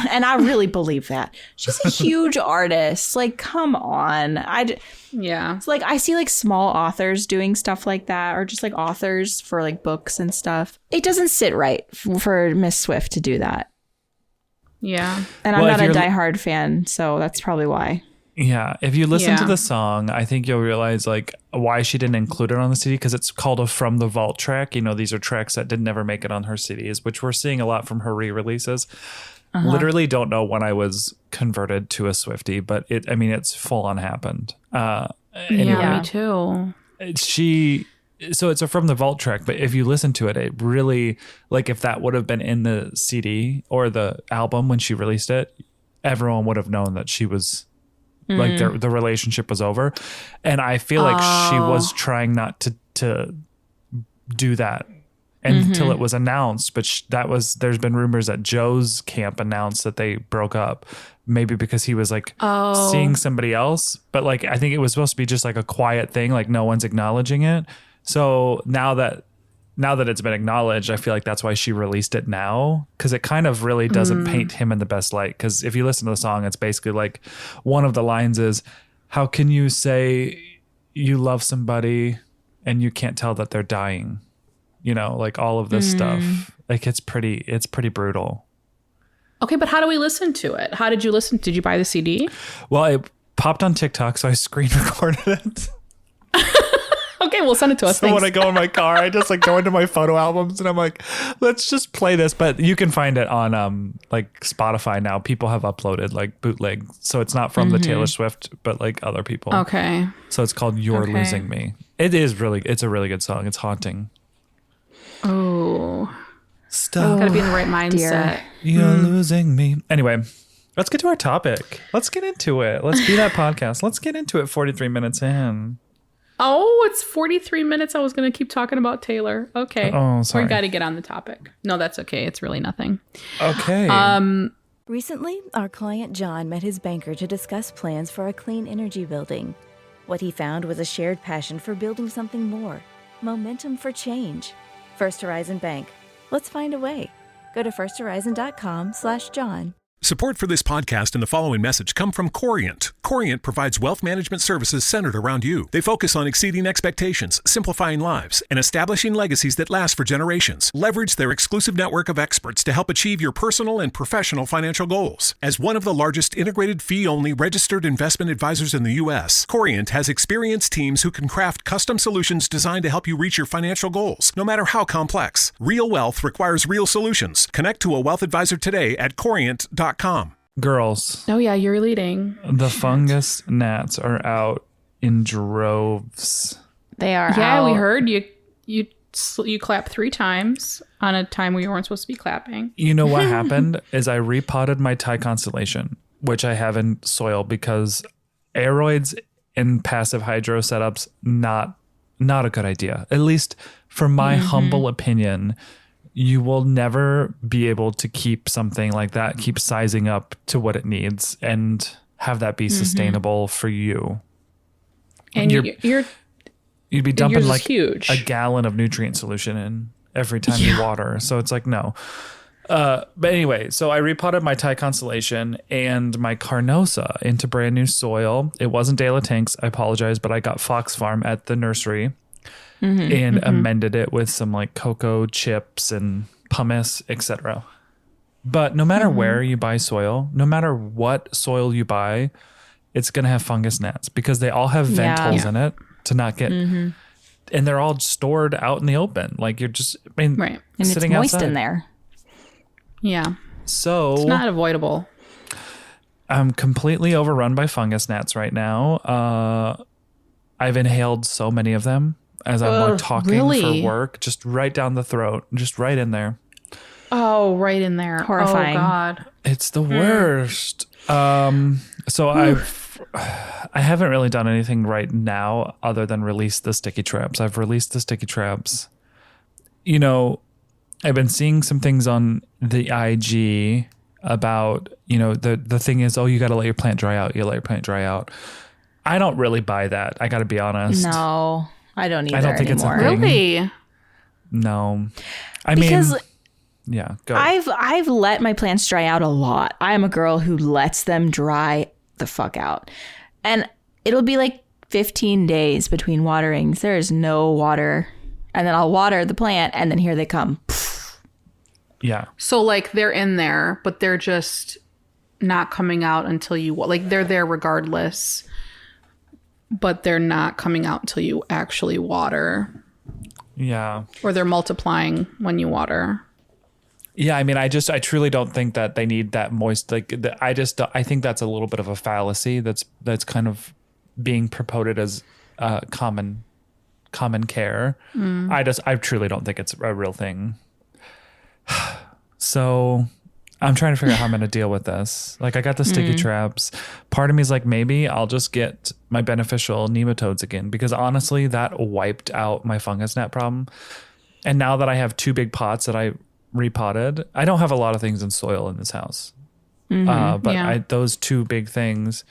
and I really believe that. She's a huge artist. Like, come on. It's like I see like small authors doing stuff like that, or just like authors for like books and stuff. It doesn't sit right for Miss Swift to do that. Yeah. And I'm not a diehard fan, so that's probably why. Yeah, if you listen to the song, I think you'll realize like why she didn't include it on the CD, because it's called a From the Vault track. These are tracks that did never make it on her CDs, which we're seeing a lot from her re-releases. Literally don't know when I was converted to a Swiftie, but it's full on happened. Anyway, yeah, me too. So it's a From the Vault track, but if you listen to it, it really, like if that would have been in the CD or the album when she released it, everyone would have known that she was like the relationship was over. And I feel like she was trying not to do that until it was announced. But there's been rumors that Joe's camp announced that they broke up, maybe because he was like seeing somebody else. But like, I think it was supposed to be just like a quiet thing, like no one's acknowledging it. So now that it's been acknowledged, I feel like that's why she released it now, because it kind of really doesn't paint him in the best light. Because if you listen to the song, it's basically like one of the lines is, how can you say you love somebody and you can't tell that they're dying? Like all of this stuff. Like it's pretty brutal. Okay, but how do we listen to it? How did you listen? Did you buy the CD? Well, it popped on TikTok, so I screen recorded it. Okay, well, send it to us. So Thanks. when I go in my car, I just like go into my photo albums and I'm like, let's just play this. But you can find it on like Spotify now. People have uploaded like bootleg. So it's not from the Taylor Swift, but like other people. Okay. So it's called You're Losing Me. It's a really good song. It's haunting. Oh. Stop. Gotta be in the right mindset. You're losing me. Anyway, let's get to our topic. Let's get into it. Let's be that podcast. Let's get into it 43 minutes in. Oh, it's 43 minutes. I was going to keep talking about Taylor. Okay. Oh, sorry. We got to get on the topic. No, that's okay. It's really nothing. Okay. Recently, our client John met his banker to discuss plans for a clean energy building. What he found was a shared passion for building something more. Momentum for change. First Horizon Bank. Let's find a way. Go to firsthorizon.com/John. Support for this podcast and the following message come from Corient. Corient provides wealth management services centered around you. They focus on exceeding expectations, simplifying lives, and establishing legacies that last for generations. Leverage their exclusive network of experts to help achieve your personal and professional financial goals. As one of the largest integrated fee-only registered investment advisors in the U.S., Corient has experienced teams who can craft custom solutions designed to help you reach your financial goals, no matter how complex. Real wealth requires real solutions. Connect to a wealth advisor today at Corient.com. Girls. Oh, yeah, you're leading. The fungus gnats are out in droves. They are Yeah, out. we heard you clapped 3 times on a time where you weren't supposed to be clapping. You know what happened is I repotted my Thai constellation, which I have in soil, because aeroids in passive hydro setups, not a good idea. At least for my humble opinion. You will never be able to keep something like that, keep sizing up to what it needs and have that be sustainable for you. And you'd be dumping like huge. a gallon of nutrient solution in every time you water. So it's like, no. But anyway, so I repotted my Thai constellation and my Carnosa into brand new soil. It wasn't De La Tanks, I apologize, but I got Fox Farm at the nursery and amended it with some like cocoa chips and pumice, etc. But no matter where you buy soil, no matter what soil you buy, it's going to have fungus gnats because they all have vent holes in it to not get, and they're all stored out in the open. Like you're just, And it's moist outside in there. Yeah. So It's not avoidable. I'm completely overrun by fungus gnats right now. I've inhaled so many of them as I'm like talking really? for work, just right down the throat, just right in there. Oh, right in there. Horrifying. Oh, God. It's the worst. So I haven't really done anything right now other than release the sticky traps. I've released the sticky traps. You know, I've been seeing some things on the IG about, you know, the thing is, oh, you got to let your plant dry out. You let your plant dry out. I don't really buy that. I got to be honest. No, I don't either. I don't think anymore. it's a thing. Really? No. Because yeah, go. I've let my plants dry out a lot. I am a girl who lets them dry the fuck out. And it'll be like 15 days between waterings. There is no water. And then I'll water the plant and then here they come. Yeah. So like they're in there, but they're just not coming out until you, like they're there regardless, but they're not coming out until you actually water. Yeah. Or they're multiplying when you water. Yeah, I mean, I truly don't think that they need that moist. Like, I think that's a little bit of a fallacy. That's kind of being promoted as common care. I truly don't think it's a real thing. So I'm trying to figure out how I'm going to deal with this. Like, I got the sticky traps. Part of me is like, maybe I'll just get my beneficial nematodes again, because honestly, that wiped out my fungus gnat problem. And now that I have 2 big pots that I repotted, I don't have a lot of things in soil in this house. But those 2 big things,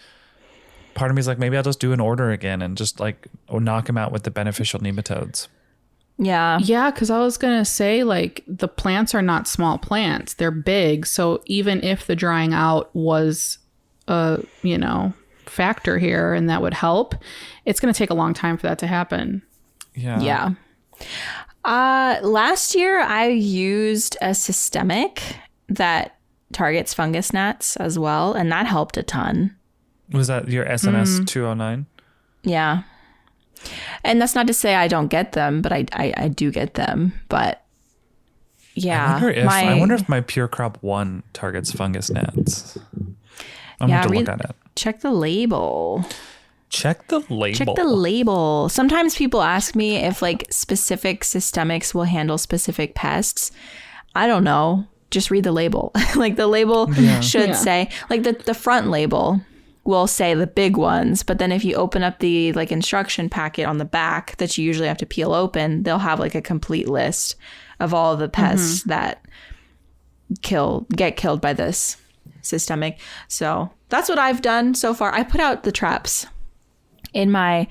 part of me is like, maybe I'll just do an order again and just like knock them out with the beneficial nematodes. Yeah. Yeah, because I was going to say, like, the plants are not small plants. They're big. So even if the drying out was a, factor here and that would help, it's going to take a long time for that to happen. Yeah. Yeah. Last year, I used a systemic that targets fungus gnats as well, and that helped a ton. Was that your SNS 209? Yeah. And that's not to say I don't get them, but I do get them. But yeah. I wonder if my Pure Crop 1 targets fungus gnats. I'm going to have to look at it. Check the label. Check the label. Sometimes people ask me if like specific systemics will handle specific pests. I don't know. Just read the label. Like the label should say, like the front label will say the big ones, but then if you open up the like instruction packet on the back that you usually have to peel open, they'll have like a complete list of all of the pests that get killed by this systemic. So that's what I've done so far. I put out the traps in mine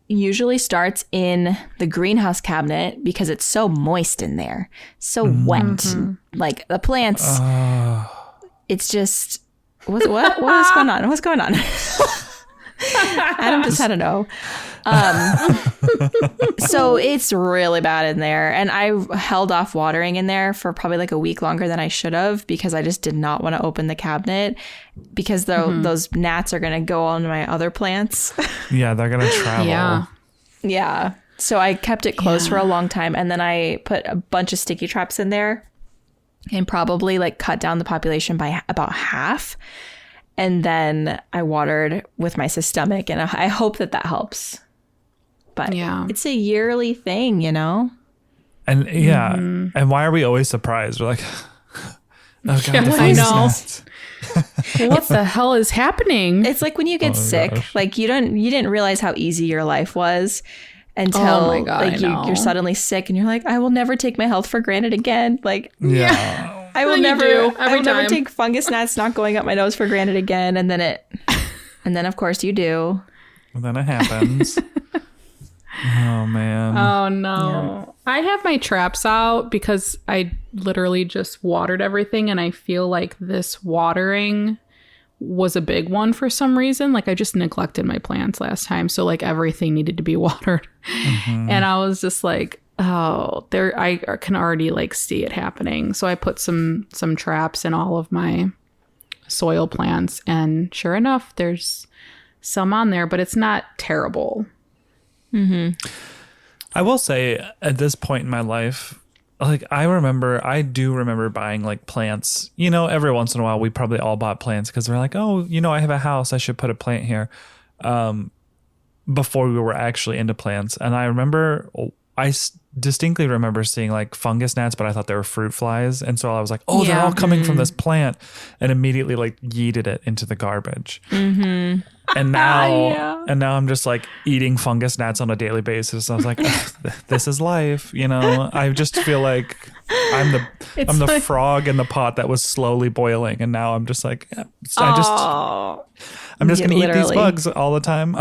usually starts in the greenhouse cabinet because it's so moist in there, so wet. Like the plants, it's just what's going on? What's going on? Adam just had to know. So it's really bad in there, and I held off watering in there for probably like a week longer than I should have because I just did not want to open the cabinet because those gnats are going to go on my other plants. Yeah, they're going to travel. Yeah. So I kept it closed for a long time, and then I put a bunch of sticky traps in there and probably like cut down the population by about half. And then I watered with my systemic, and I hope that helps. But it's a yearly thing, And and why are we always surprised? We're like, oh God, I know. What the hell is happening? It's like when you get sick, like you didn't realize how easy your life was until you're suddenly sick, and you're like, I will never take my health for granted again. Like, I will never take fungus gnats not going up my nose for granted again. And then of course you do. And then it happens. Oh man. Oh no. I have my traps out because I literally just watered everything, and I feel like this watering was a big one for some reason. Like I just neglected my plants last time, so like everything needed to be watered. And I was just like, oh, there, I can already like see it happening. So I put some traps in all of my soil plants, and sure enough, there's some on there, but it's not terrible. I will say at this point in my life, like I do remember buying like plants, you know, every once in a while we probably all bought plants because we're like, oh, you know, I have a house, I should put a plant here. Before we were actually into plants. And I remember, distinctly remember seeing like fungus gnats, but I thought they were fruit flies. And so I was like, oh, they're all coming from this plant, and immediately like yeeted it into the garbage. And now, I'm just like eating fungus gnats on a daily basis. I was like, this is life, you know. I just feel like I'm the frog in the pot that was slowly boiling, and now I'm just like, I'm just gonna eat these bugs all the time.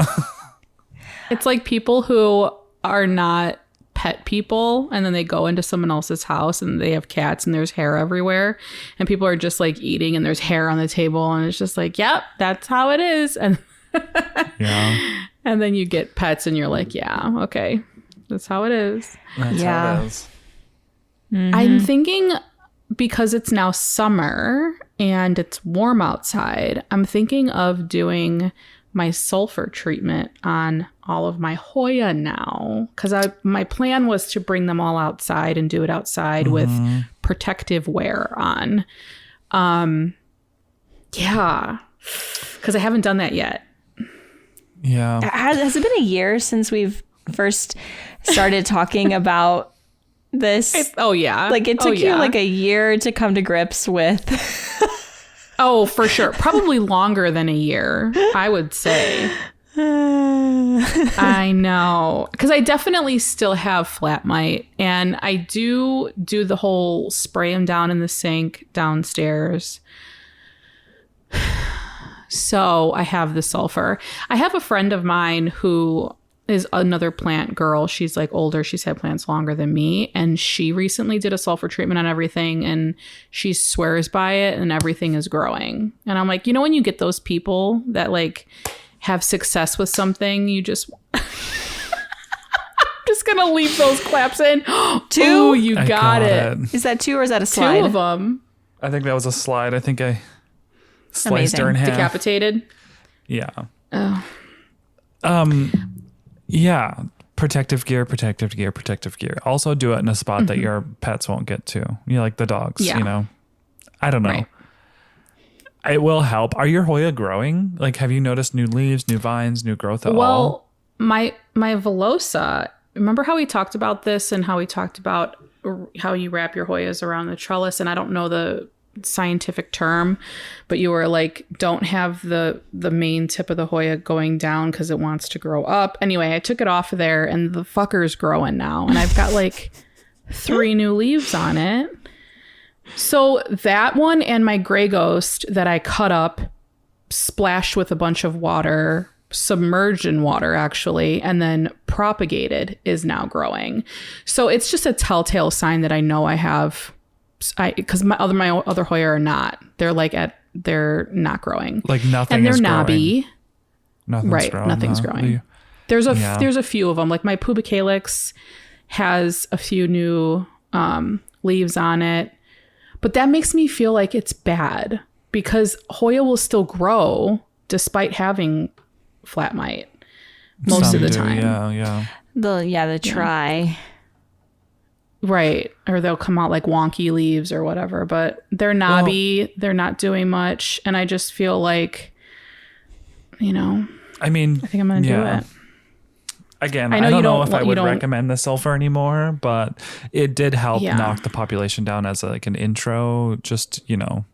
It's like people who are not pet people, and then they go into someone else's house and they have cats and there's hair everywhere, and people are just like eating and there's hair on the table, and it's just like, yep, that's how it is. And and then you get pets and you're like, yeah, okay, that's how it is. That's how it is. I'm thinking, because it's now summer and it's warm outside, I'm thinking of doing my sulfur treatment on all of my Hoya now, because my plan was to bring them all outside and do it outside with protective wear on. Yeah, because I haven't done that yet. Yeah. Has it been a year since we've first started talking about this? Oh yeah. Like it took you like a year to come to grips with. Oh, for sure. Probably longer than a year, I would say. I know. Because I definitely still have flat mite. And I do the whole spray them down in the sink downstairs. So I have the sulfur. I have a friend of mine who is another plant girl. She's like older. She's had plants longer than me. And she recently did a sulfur treatment on everything, and she swears by it, and everything is growing. And I'm like, you know, when you get those people that like have success with something, you just... I'm just going to leave those claps in. Two? Ooh, you got it. Is that two or is that a slide? Two of them. I think that was a slide. I think I sliced her in half. Decapitated? Yeah. Oh. Yeah. Protective gear. Also do it in a spot that your pets won't get to. You know, like the dogs, you know. I don't know. Right. It will help. Are your Hoya growing? Like, have you noticed new leaves, new vines, new growth at all? Well, my Velosa, remember how we talked about this and how we talked about how you wrap your Hoyas around the trellis? And I don't know the scientific term, but you were like, don't have the main tip of the Hoya going down because it wants to grow up. Anyway, I took it off of there, and the fucker's growing now, and I've got like 3 new leaves on it. So that one and my gray ghost that I cut up, splashed with a bunch of water, submerged in water actually, and then propagated, is now growing. So it's just a telltale sign that I know I have, because my other Hoya are not. They're not growing. Like nothing. And they're is knobby. Nothing's right. growing. Nothing's growing. There's a few of them. Like my Pubicalyx has a few new leaves on it. But that makes me feel like it's bad, because Hoya will still grow despite having flat mite most of the time. Yeah. The try. Right. Or they'll come out like wonky leaves or whatever, but they're knobby. They're not doing much. And I just feel like, you know, I mean, I think I'm going to do it. Again, I don't know if I would recommend the sulfur anymore, but it did help knock the population down as like an intro. Just, you know,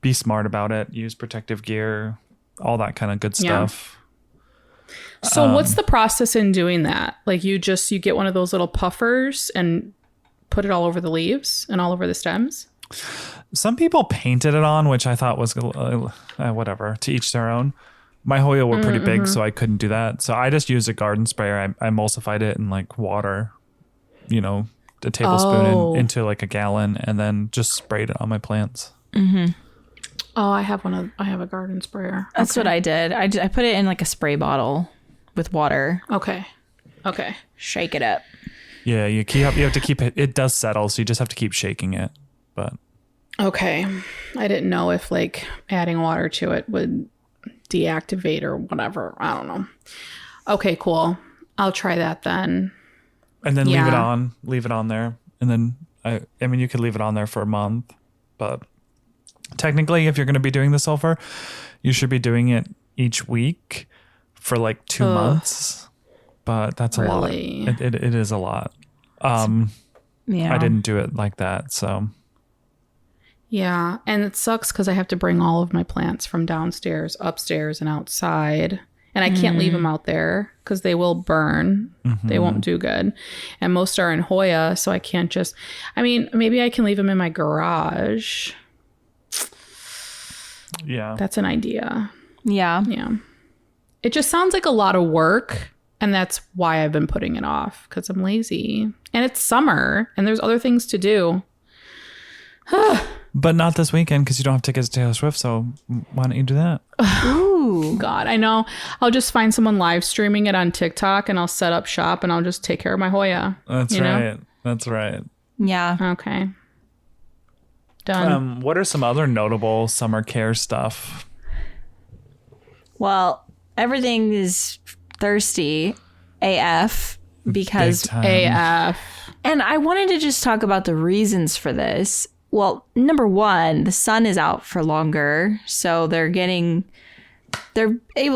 be smart about it. Use protective gear, all that kind of good stuff. So what's the process in doing that? Like you get one of those little puffers and put it all over the leaves and all over the stems? Some people painted it on, which I thought was whatever, to each their own. My Hoya were pretty big, so I couldn't do that. So I just used a garden sprayer. I emulsified it in like water, you know, a tablespoon Oh. into like a gallon and then just sprayed it on my plants. Oh, I have a garden sprayer. That's what I did. I put it in like a spray bottle with water. Okay. Shake it up. Yeah, you have to keep it. It does settle, so you just have to keep shaking it. But Okay. I didn't know if like adding water to it would deactivate or whatever. I don't know. Okay, cool. I'll try that then. and then Yeah. leave it on there, and then I mean you could leave it on there for a month, but technically, if you're going to be doing the sulfur, you should be doing it each week for like 2 months. But that's a lot. Really? It is a lot. Yeah. I didn't do it like that, so Yeah, and it sucks because I have to bring all of my plants from downstairs, upstairs, and outside. And I can't leave them out there because they will burn. They won't do good. And most are in Hoya, so I can't just... I mean, maybe I can leave them in my garage. yeah. That's an idea. Yeah. Yeah. It just sounds like a lot of work. And that's why I've been putting it off, because I'm lazy. And it's summer, and there's other things to do. But not this weekend because you don't have tickets to Taylor Swift. So why don't you do that? Ooh. God, I know. I'll just find someone live streaming it on TikTok, and I'll set up shop, and I'll just take care of my Hoya. That's you know? right. That's right. Yeah. Okay. Done. What are some other notable summer care stuff? Well, everything is thirsty AF because Big time. AF. and I wanted to just talk about the reasons for this. Well, number one, the sun is out for longer, so they're able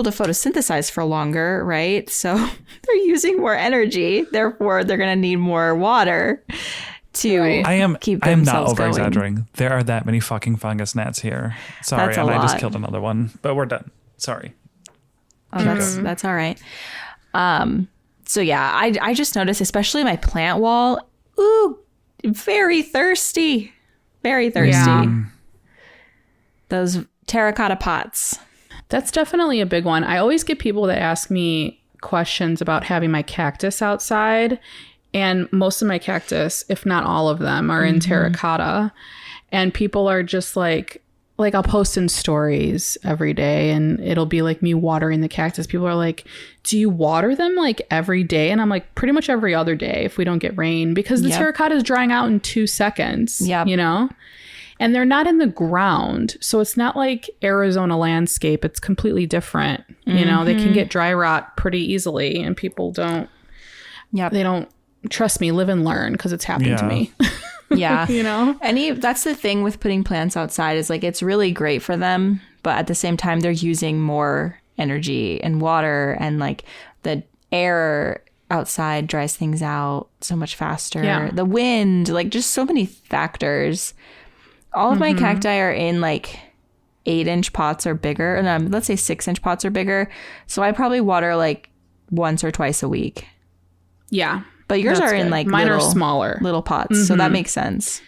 to photosynthesize for longer, right? So they're using more energy, therefore they're going to need more water to keep I am not themselves over going. exaggerating. There are that many fucking fungus gnats here. Sorry, That's a and I just lot. killed another one, but we're done. Sorry. Oh, that's all right. So yeah, I just noticed, especially my plant wall, ooh, very thirsty. Very thirsty. Yeah. Those terracotta pots. That's definitely a big one. I always get people that ask me questions about having my cactus outside. And most of my cactus, if not all of them, are in terracotta. And people are just like I'll post in stories every day and it'll be like me watering the cactus. People are like, do you water them like every day? And I'm like, pretty much every other day if we don't get rain, because the terracotta is drying out in 2 seconds, you know? And they're not in the ground. So it's not like Arizona landscape. It's completely different. You know, they can get dry rot pretty easily and people don't, they don't, trust me, live and learn, because it's happened to me. Yeah. You know? That's the thing with putting plants outside is like it's really great for them, but at the same time they're using more energy and water, and like the air outside dries things out so much faster. Yeah. The wind, like just so many factors. All of my cacti are in like 8-inch pots or bigger. And let's say 6-inch pots or bigger. So I probably water like once or twice a week. Yeah. But yours That's are in good. like mine are smaller. little pots. So that makes sense.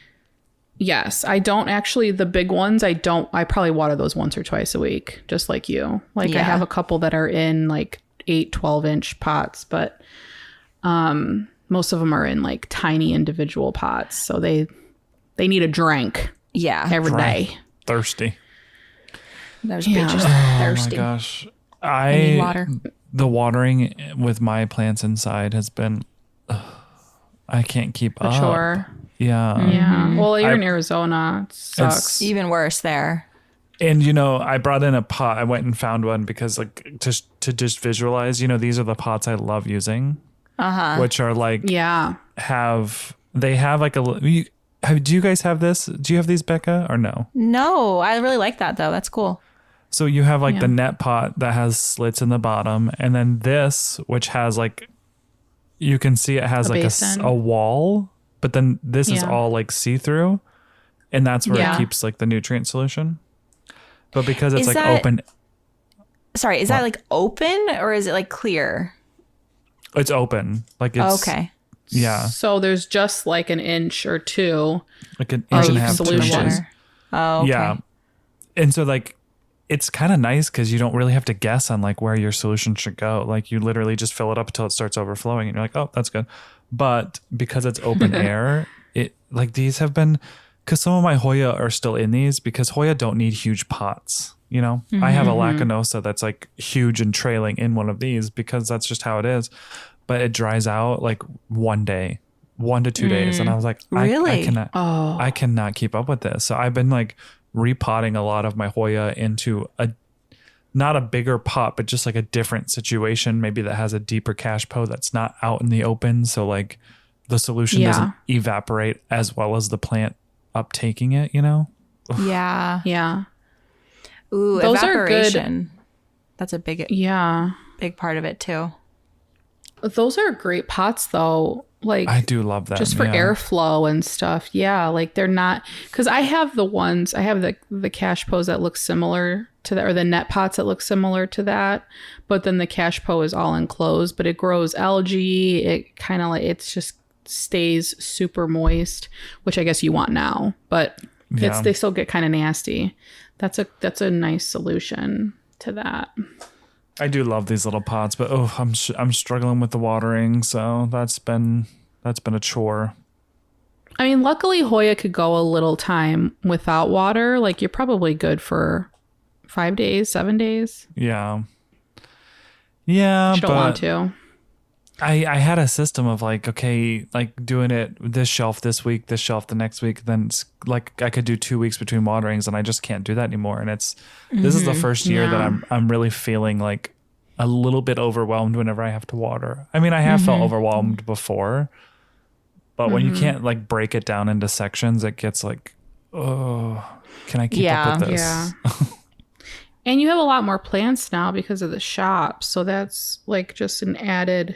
Yes, I don't actually, the big ones, I probably water those once or twice a week, just like you. Like I have a couple that are in like 12-inch pots, but most of them are in like tiny individual pots. So they need a drink every day. Thirsty. Those bitches thirsty. Oh my gosh. I need water. The watering with my plants inside has been, I can't keep up. Sure. Yeah. Yeah. Well, you're in Arizona. It sucks. Even worse there. And, you know, I brought in a pot. I went and found one because like to just visualize, you know, these are the pots I love using, which are like, they have like do you guys have this? Do you have these, Becca, or no? No, I really like that though. That's cool. So you have like the net pot that has slits in the bottom, and then this, which has like, you can see it has like a wall, but then this is all like see-through, and that's where it keeps like the nutrient solution. But because it's open. Sorry, is that like open or is it like clear? It's open. Like it's okay. Yeah. So there's just like an inch or two Like an inch and a half, 2 solution. inches. Oh, okay. Yeah. And so like, it's kind of nice because you don't really have to guess on like where your solution should go. Like you literally just fill it up until it starts overflowing and you're like, oh, that's good. But because it's open air, it like these have been, because some of my Hoya are still in these because Hoya don't need huge pots. You know, I have a Lacanosa that's like huge and trailing in one of these because that's just how it is. But it dries out like 1 day, 1 to 2 days. And I was like, really? I cannot keep up with this. So I've been like repotting a lot of my Hoya into not a bigger pot, but just like a different situation, maybe that has a deeper cash po that's not out in the open. So like the solution doesn't evaporate as well as the plant uptaking it, you know? Yeah. Yeah. Ooh, Those evaporation. are good. That's a big part of it too. Those are great pots though. Like I do love that. Just for airflow and stuff. Yeah. Like they're not, because I have the cash pos that look similar to that, or the net pots that look similar to that. But then the cash po is all enclosed, but it grows algae. It kind of like, it's just stays super moist, which I guess you want now, but they still get kind of nasty. That's a nice solution to that. I do love these little pots, but I'm struggling with the watering, so that's been a chore. I mean, luckily Hoya could go a little time without water. Like you're probably good for 5 days, 7 days. Yeah. Yeah, you don't want to. I had a system of like, okay, like doing it this shelf this week, this shelf the next week. Then it's like I could do 2 weeks between waterings, and I just can't do that anymore. And this is the first year that I'm really feeling like a little bit overwhelmed whenever I have to water. I mean, I have felt overwhelmed before, but when you can't like break it down into sections, it gets like, oh, can I keep up with this? Yeah. And you have a lot more plants now because of the shop, so that's like just an added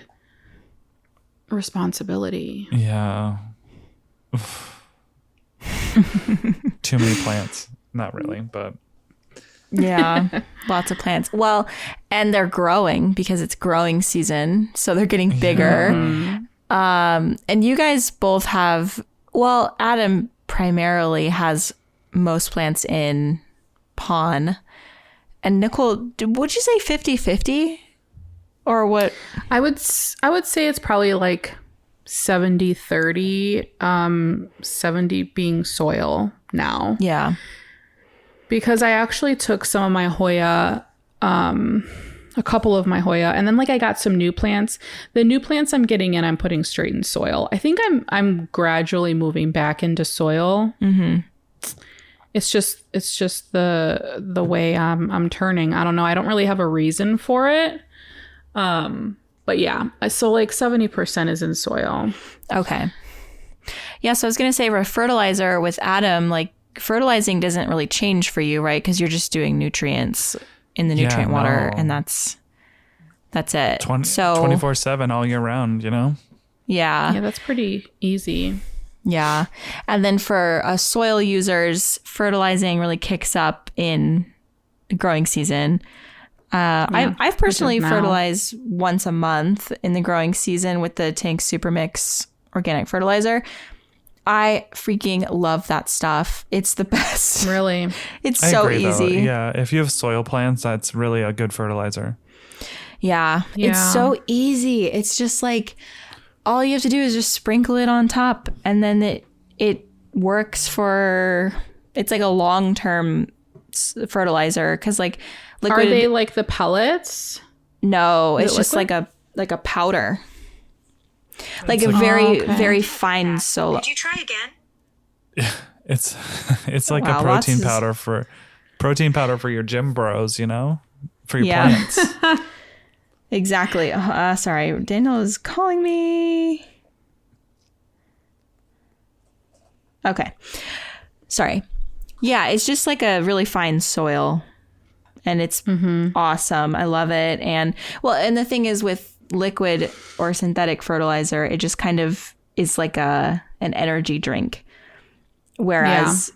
responsibility. Yeah. Too many plants. Not really, but yeah, lots of plants. Well, and they're growing because it's growing season, so they're getting bigger. And you guys both have, well, Adam primarily has most plants in pawn, and Nicole, would you say 50-50? Or what? I would say it's probably like 70-30, 70 being soil now. Yeah. Because I actually took some of my Hoya, a couple of my Hoya, and then like I got some new plants. The new plants I'm getting in, I'm putting straight in soil. I think I'm gradually moving back into soil. Mm-hmm. It's just the way I'm turning. I don't know. I don't really have a reason for it. But yeah, so like 70% is in soil. Okay. Yeah, so I was going to say for fertilizer with Adam, like fertilizing doesn't really change for you, right? Because you're just doing nutrients in the nutrient water, and that's it. 24/7 all year round, you know? Yeah. Yeah, that's pretty easy. Yeah. And then for soil users, fertilizing really kicks up in growing season. I've personally fertilized once a month in the growing season with the Tank Super Mix organic fertilizer. I freaking love that stuff. It's the best. Really? It's so easy. Though. Yeah. If you have soil plants, that's really a good fertilizer. Yeah. It's so easy. It's just like all you have to do is just sprinkle it on top, and then it works for, it's like a long-term fertilizer, because like liquid. Are they like the pellets? No, it's just like a powder. Like a very fine solo. Did you try again? It's like a protein powder for your gym bros, you know, for your plants. Exactly. Sorry, Daniel is calling me. Okay. Sorry. Yeah, it's just like a really fine soil, and it's awesome. I love it. And and the thing is with liquid or synthetic fertilizer, it just kind of is like an energy drink, whereas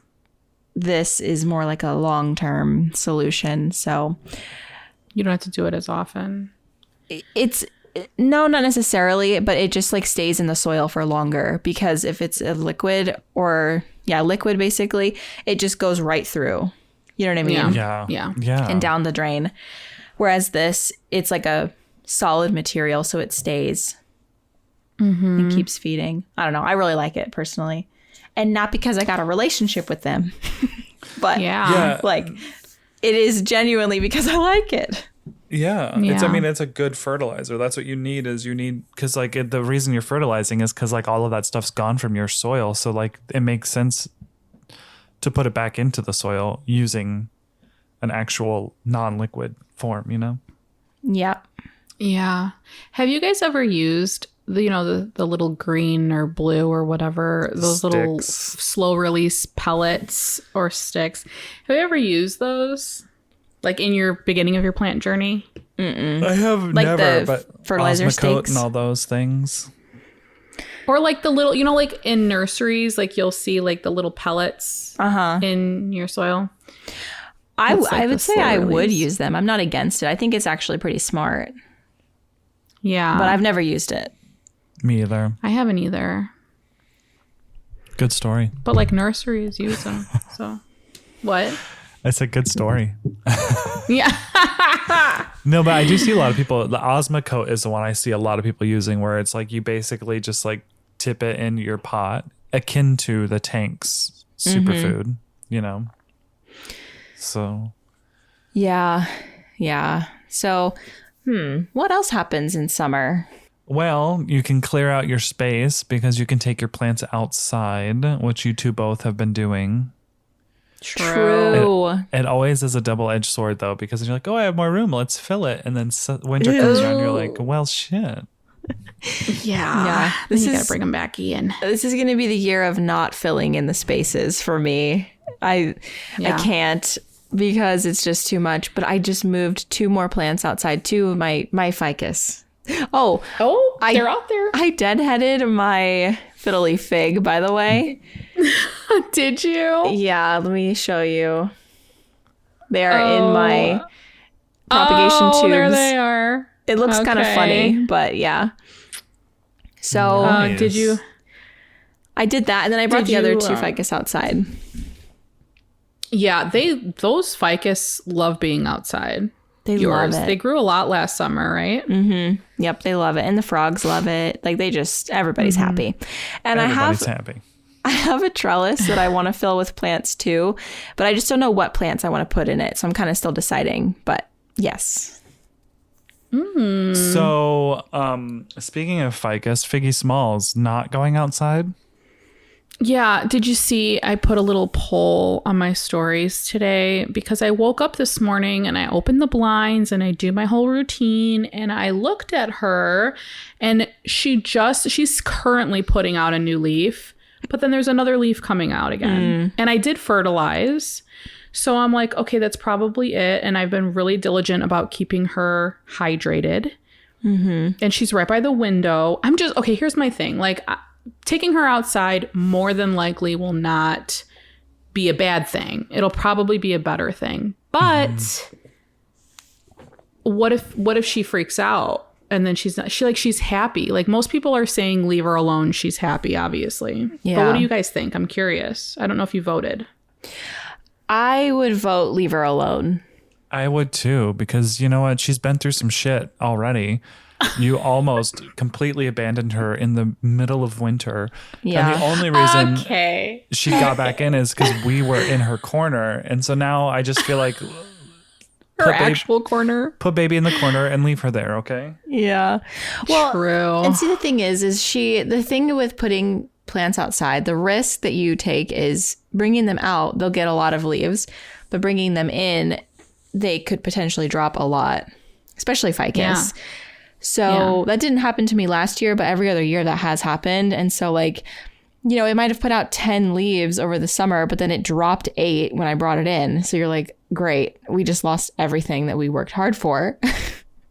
this is more like a long-term solution. So you don't have to do it as often. No, not necessarily, but it just like stays in the soil for longer, because if it's a liquid liquid basically, it just goes right through. You know what I mean? Yeah. And down the drain. Whereas this, it's like a solid material, so it stays. and keeps feeding. I don't know. I really like it personally. And not because I got a relationship with them, but like it is genuinely because I like it. Yeah. It's a good fertilizer. That's what you need because like the reason you're fertilizing is because like all of that stuff's gone from your soil. So like it makes sense to put it back into the soil using an actual non-liquid form, you know? Yeah. Yeah. Have you guys ever used the little green or blue or whatever, those little slow release pellets or sticks? Have you ever used those? Like in your beginning of your plant journey? I have like never, the but fertilizer Osmocote stakes and all those things. Or like the little, like in nurseries, like you'll see like the little pellets in your soil. I would say I would use them. I'm not against it. I think it's actually pretty smart. Yeah. But I've never used it. Me either. I haven't either. Good story. But like nurseries use them. So what? That's a good story. Yeah. No, but I do see a lot of people. The Osmocote is the one I see a lot of people using, where it's like you basically just like tip it in your pot, akin to the tank's superfood, you know? So. Yeah. So, what else happens in summer? Well, you can clear out your space because you can take your plants outside, which you two both have been doing. True. It always is a double-edged sword, though, because you're like, oh, I have more room. Let's fill it. And then winter comes around, you're like, well, shit. Yeah. You got to bring them back in. This is going to be the year of not filling in the spaces for me. I can't because it's just too much. But I just moved 2 more plants outside, 2 of my ficus. Oh, they're out there. I deadheaded my fiddle leaf fig, by the way. Did you? Yeah, let me show you. They are in my propagation tubes. There they are. It looks kind of funny, but yeah. So Nice. Did you? I did that, and then I brought the other 2 ficus outside. Yeah, those ficus love being outside. They love it. They grew a lot last summer, right? Mm-hmm. Yep, they love it, and the frogs love it. Like everybody's happy. And Everybody's happy. I have a trellis that I want to fill with plants too, but I just don't know what plants I want to put in it. So I'm kind of still deciding, but yes. So, speaking of ficus, Figgie Smalls not going outside? Yeah. Did you see I put a little poll on my stories today because I woke up this morning and I opened the blinds and I do my whole routine and I looked at her and she's currently putting out a new leaf, but then there's another leaf coming out again. And I did fertilize. So I'm like, okay, that's probably it. And I've been really diligent about keeping her hydrated. And she's right by the window. Here's my thing. Like, taking her outside more than likely will not be a bad thing. It'll probably be a better thing. But what if she freaks out and then she's happy? Like most people are saying leave her alone. She's happy, obviously. Yeah. But what do you guys think? I'm curious. I don't know if you voted. I would vote leave her alone. I would too, because you know what? She's been through some shit already. You almost completely abandoned her in the middle of winter. Yeah. And the only reason she got back in is because we were in her corner. And so now I just feel like her actual corner. Put baby in the corner and leave her there, okay? Yeah. Well, true. And see, the thing is the thing with putting plants outside, the risk that you take is bringing them out, they'll get a lot of leaves, but bringing them in, they could potentially drop a lot, especially ficus. Yeah. So that didn't happen to me last year, but every other year that has happened. And so like, you know, it might have put out 10 leaves over the summer, but then it dropped 8 when I brought it in. So you're like, great, we just lost everything that we worked hard for.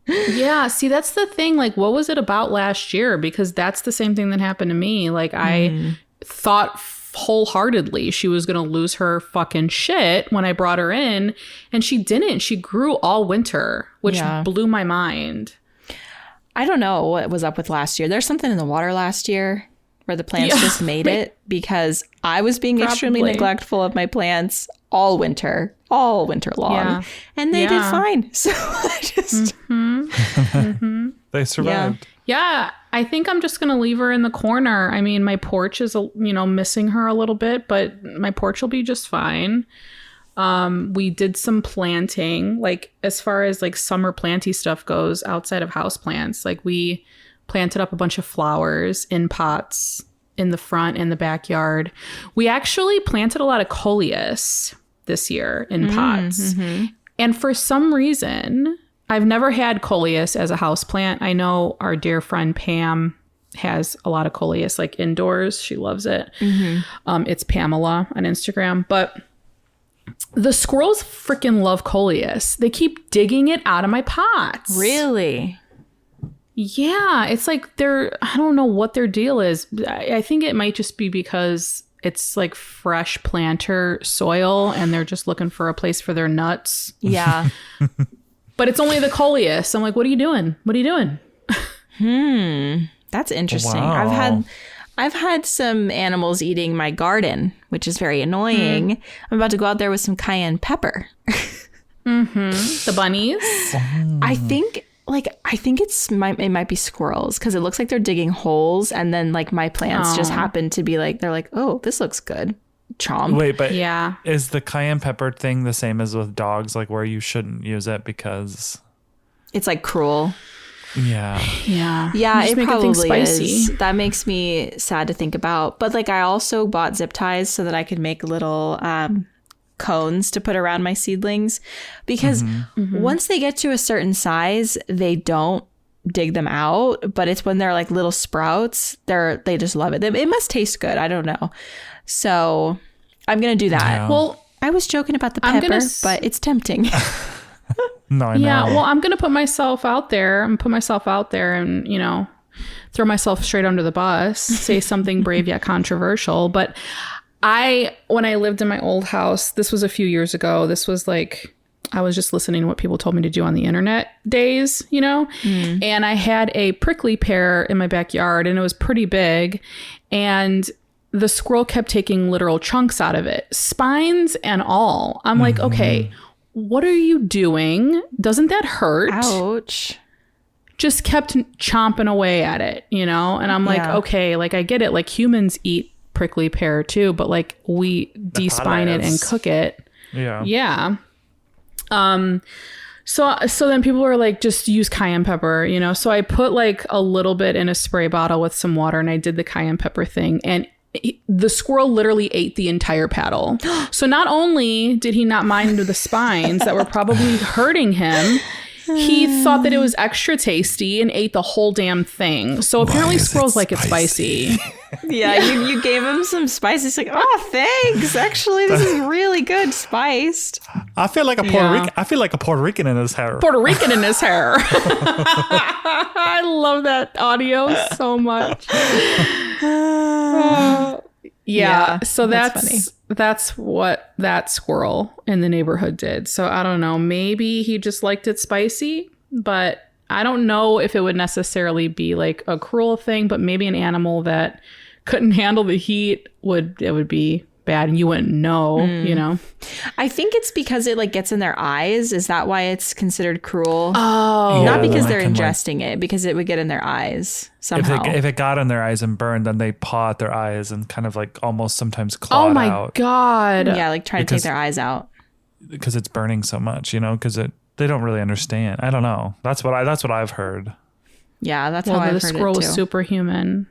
Yeah. See, that's the thing. Like, what was it about last year? Because that's the same thing that happened to me. Like, I thought wholeheartedly she was going to lose her fucking shit when I brought her in. And she didn't. She grew all winter, which blew my mind. I don't know what was up with last year. There's something in the water last year where the plants just made it, because I was being extremely neglectful of my plants all winter long. Yeah. And they did fine. So I just... They survived. Yeah, I think I'm just going to leave her in the corner. I mean, my porch is, missing her a little bit, but my porch will be just fine. We did some planting, like as far as like summer planty stuff goes outside of houseplants. Like we planted up a bunch of flowers in pots in the front and the backyard. We actually planted a lot of coleus this year in pots. Mm-hmm. And for some reason, I've never had coleus as a houseplant. I know our dear friend Pam has a lot of coleus like indoors. She loves it. Mm-hmm. It's Pamela on Instagram. But the squirrels freaking love coleus. They keep digging it out of my pots. Really? Yeah. It's like I don't know what their deal is. I think it might just be because it's like fresh planter soil and they're just looking for a place for their nuts. Yeah. But it's only the coleus. I'm like, what are you doing? What are you doing? That's interesting. Wow. I've had some animals eating my garden, which is very annoying. I'm about to go out there with some cayenne pepper. The bunnies. I think it might be squirrels because it looks like they're digging holes, and then like my plants just happen to be like, they're like, oh, this looks good. Chomp. Wait, but yeah, is the cayenne pepper thing the same as with dogs, like where you shouldn't use it because it's like cruel? Yeah. It probably is. That makes me sad to think about. But like I also bought zip ties so that I could make little cones to put around my seedlings, because once they get to a certain size, they don't dig them out. But it's when they're like little sprouts, they just love it. It must taste good. I don't know. So I'm going to do that. Yeah. Well, I was joking about the pepper, but it's tempting. No, I know. Yeah, well, I'm going to put myself out there and, throw myself straight under the bus, say something brave yet controversial. But when I lived in my old house, this was a few years ago. This was like, I was just listening to what people told me to do on the internet days, and I had a prickly pear in my backyard and it was pretty big. And the squirrel kept taking literal chunks out of it, spines and all. I'm like, okay, what are you doing? Doesn't that hurt? Ouch. Just kept chomping away at it, and I'm like, okay, like I get it. Like humans eat prickly pear too, but like we despine it and cook it. Yeah. So then people were like, just use cayenne pepper, So I put like a little bit in a spray bottle with some water and I did the cayenne pepper thing, and the squirrel literally ate the entire paddle. So not only did he not mind the spines that were probably hurting him, he thought that it was extra tasty and ate the whole damn thing. So apparently squirrels like it spicy. Yeah, you gave him some spice. He's like, oh, thanks. Actually, this is really good spiced. I feel like a Puerto Rican. I feel like a Puerto Rican in his hair. Puerto Rican in his hair. I love that audio so much. Yeah. So that's what that squirrel in the neighborhood did. So I don't know. Maybe he just liked it spicy, but I don't know if it would necessarily be like a cruel thing, but maybe an animal that couldn't handle the heat would be bad and you wouldn't know, I think it's because it like gets in their eyes. Is that why it's considered cruel? Oh, not because they're ingesting it, because it would get in their eyes somehow. If it got in their eyes and burned, then they paw at their eyes and kind of like almost sometimes claw it out. Oh my God. Yeah, like try to take their eyes out. Because it's burning so much, because they don't really understand. I don't know. That's what I've heard. Yeah, that's how I've heard it too. The squirrel was superhuman.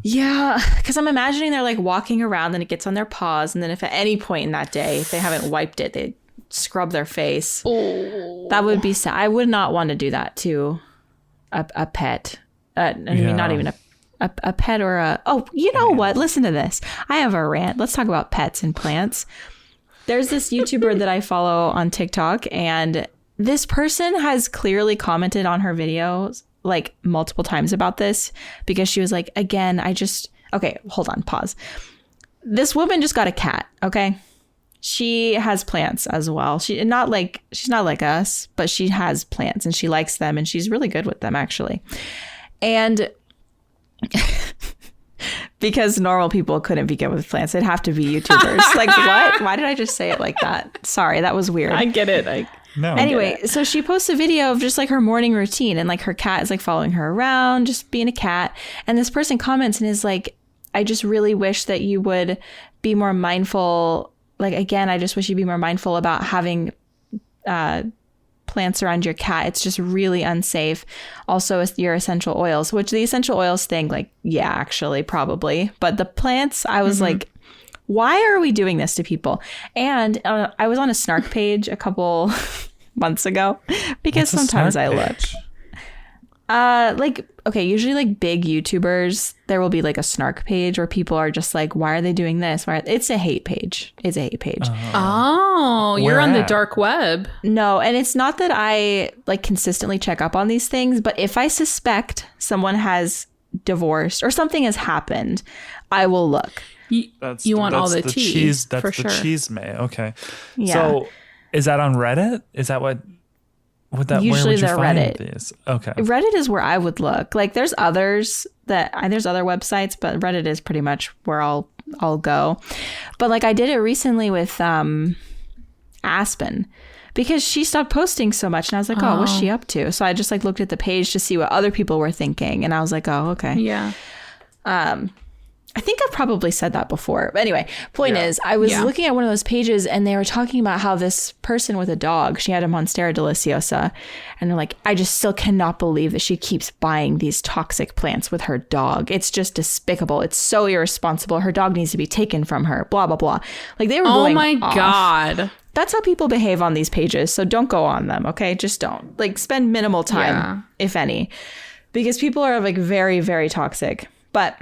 Yeah, because I'm imagining they're like walking around and it gets on their paws, and then if at any point in that day, if they haven't wiped it, they scrub their face. Oh. That would be sad. I would not want to do that to a pet. Mean, not even a pet or a... Oh, you know what? Listen to this. I have a rant. Let's talk about pets and plants. There's this YouTuber that I follow on TikTok, and this person has clearly commented on her videos like multiple times about this, because she was like, again, okay, hold on, pause. This woman just got a cat, okay? She has plants as well. She's not like us, but she has plants and she likes them and she's really good with them actually. And because normal people couldn't be good with plants, it'd have to be YouTubers. Like what? Why did I just say it like that? Sorry, that was weird. I get it. No. Anyway, so she posts a video of just like her morning routine, and like her cat is like following her around, just being a cat. And this person comments and is like, I just really wish that you would be more mindful. Like, again, I just wish you'd be more mindful about having plants around your cat. It's just really unsafe. Also, with your essential oils, which the essential oils thing, like, yeah, actually, probably. But the plants, I was like, why are we doing this to people? And I was on a snark page a couple months ago because sometimes I look. Like, okay, usually like big YouTubers, there will be like a snark page where people are just like, why are they doing this? It's a hate page. It's a hate page. Oh, you're on the dark web. No, and it's not that I like consistently check up on these things, but if I suspect someone has divorced or something has happened, I will look. You want all the tea. Cheese, that's for the sure. cheese may. Okay. Yeah. So is that on Reddit? Is that what that Usually where would you they're find Reddit. these? Okay. Reddit is where I would look. Like there's others there's other websites, but Reddit is pretty much where I'll go. But like I did it recently with Aspen because she stopped posting so much and I was like, oh, what's she up to? So I just like looked at the page to see what other people were thinking and I was like, oh, okay. Yeah. I think I've probably said that before. But anyway, point is, I was looking at one of those pages and they were talking about how this person with a dog, she had a Monstera deliciosa. And they're like, I just still cannot believe that she keeps buying these toxic plants with her dog. It's just despicable. It's so irresponsible. Her dog needs to be taken from her, blah, blah, blah. Like they were going Oh my off. God. That's how people behave on these pages. So don't go on them, okay? Just don't. Like spend minimal time, if any. Because people are like very, very toxic. But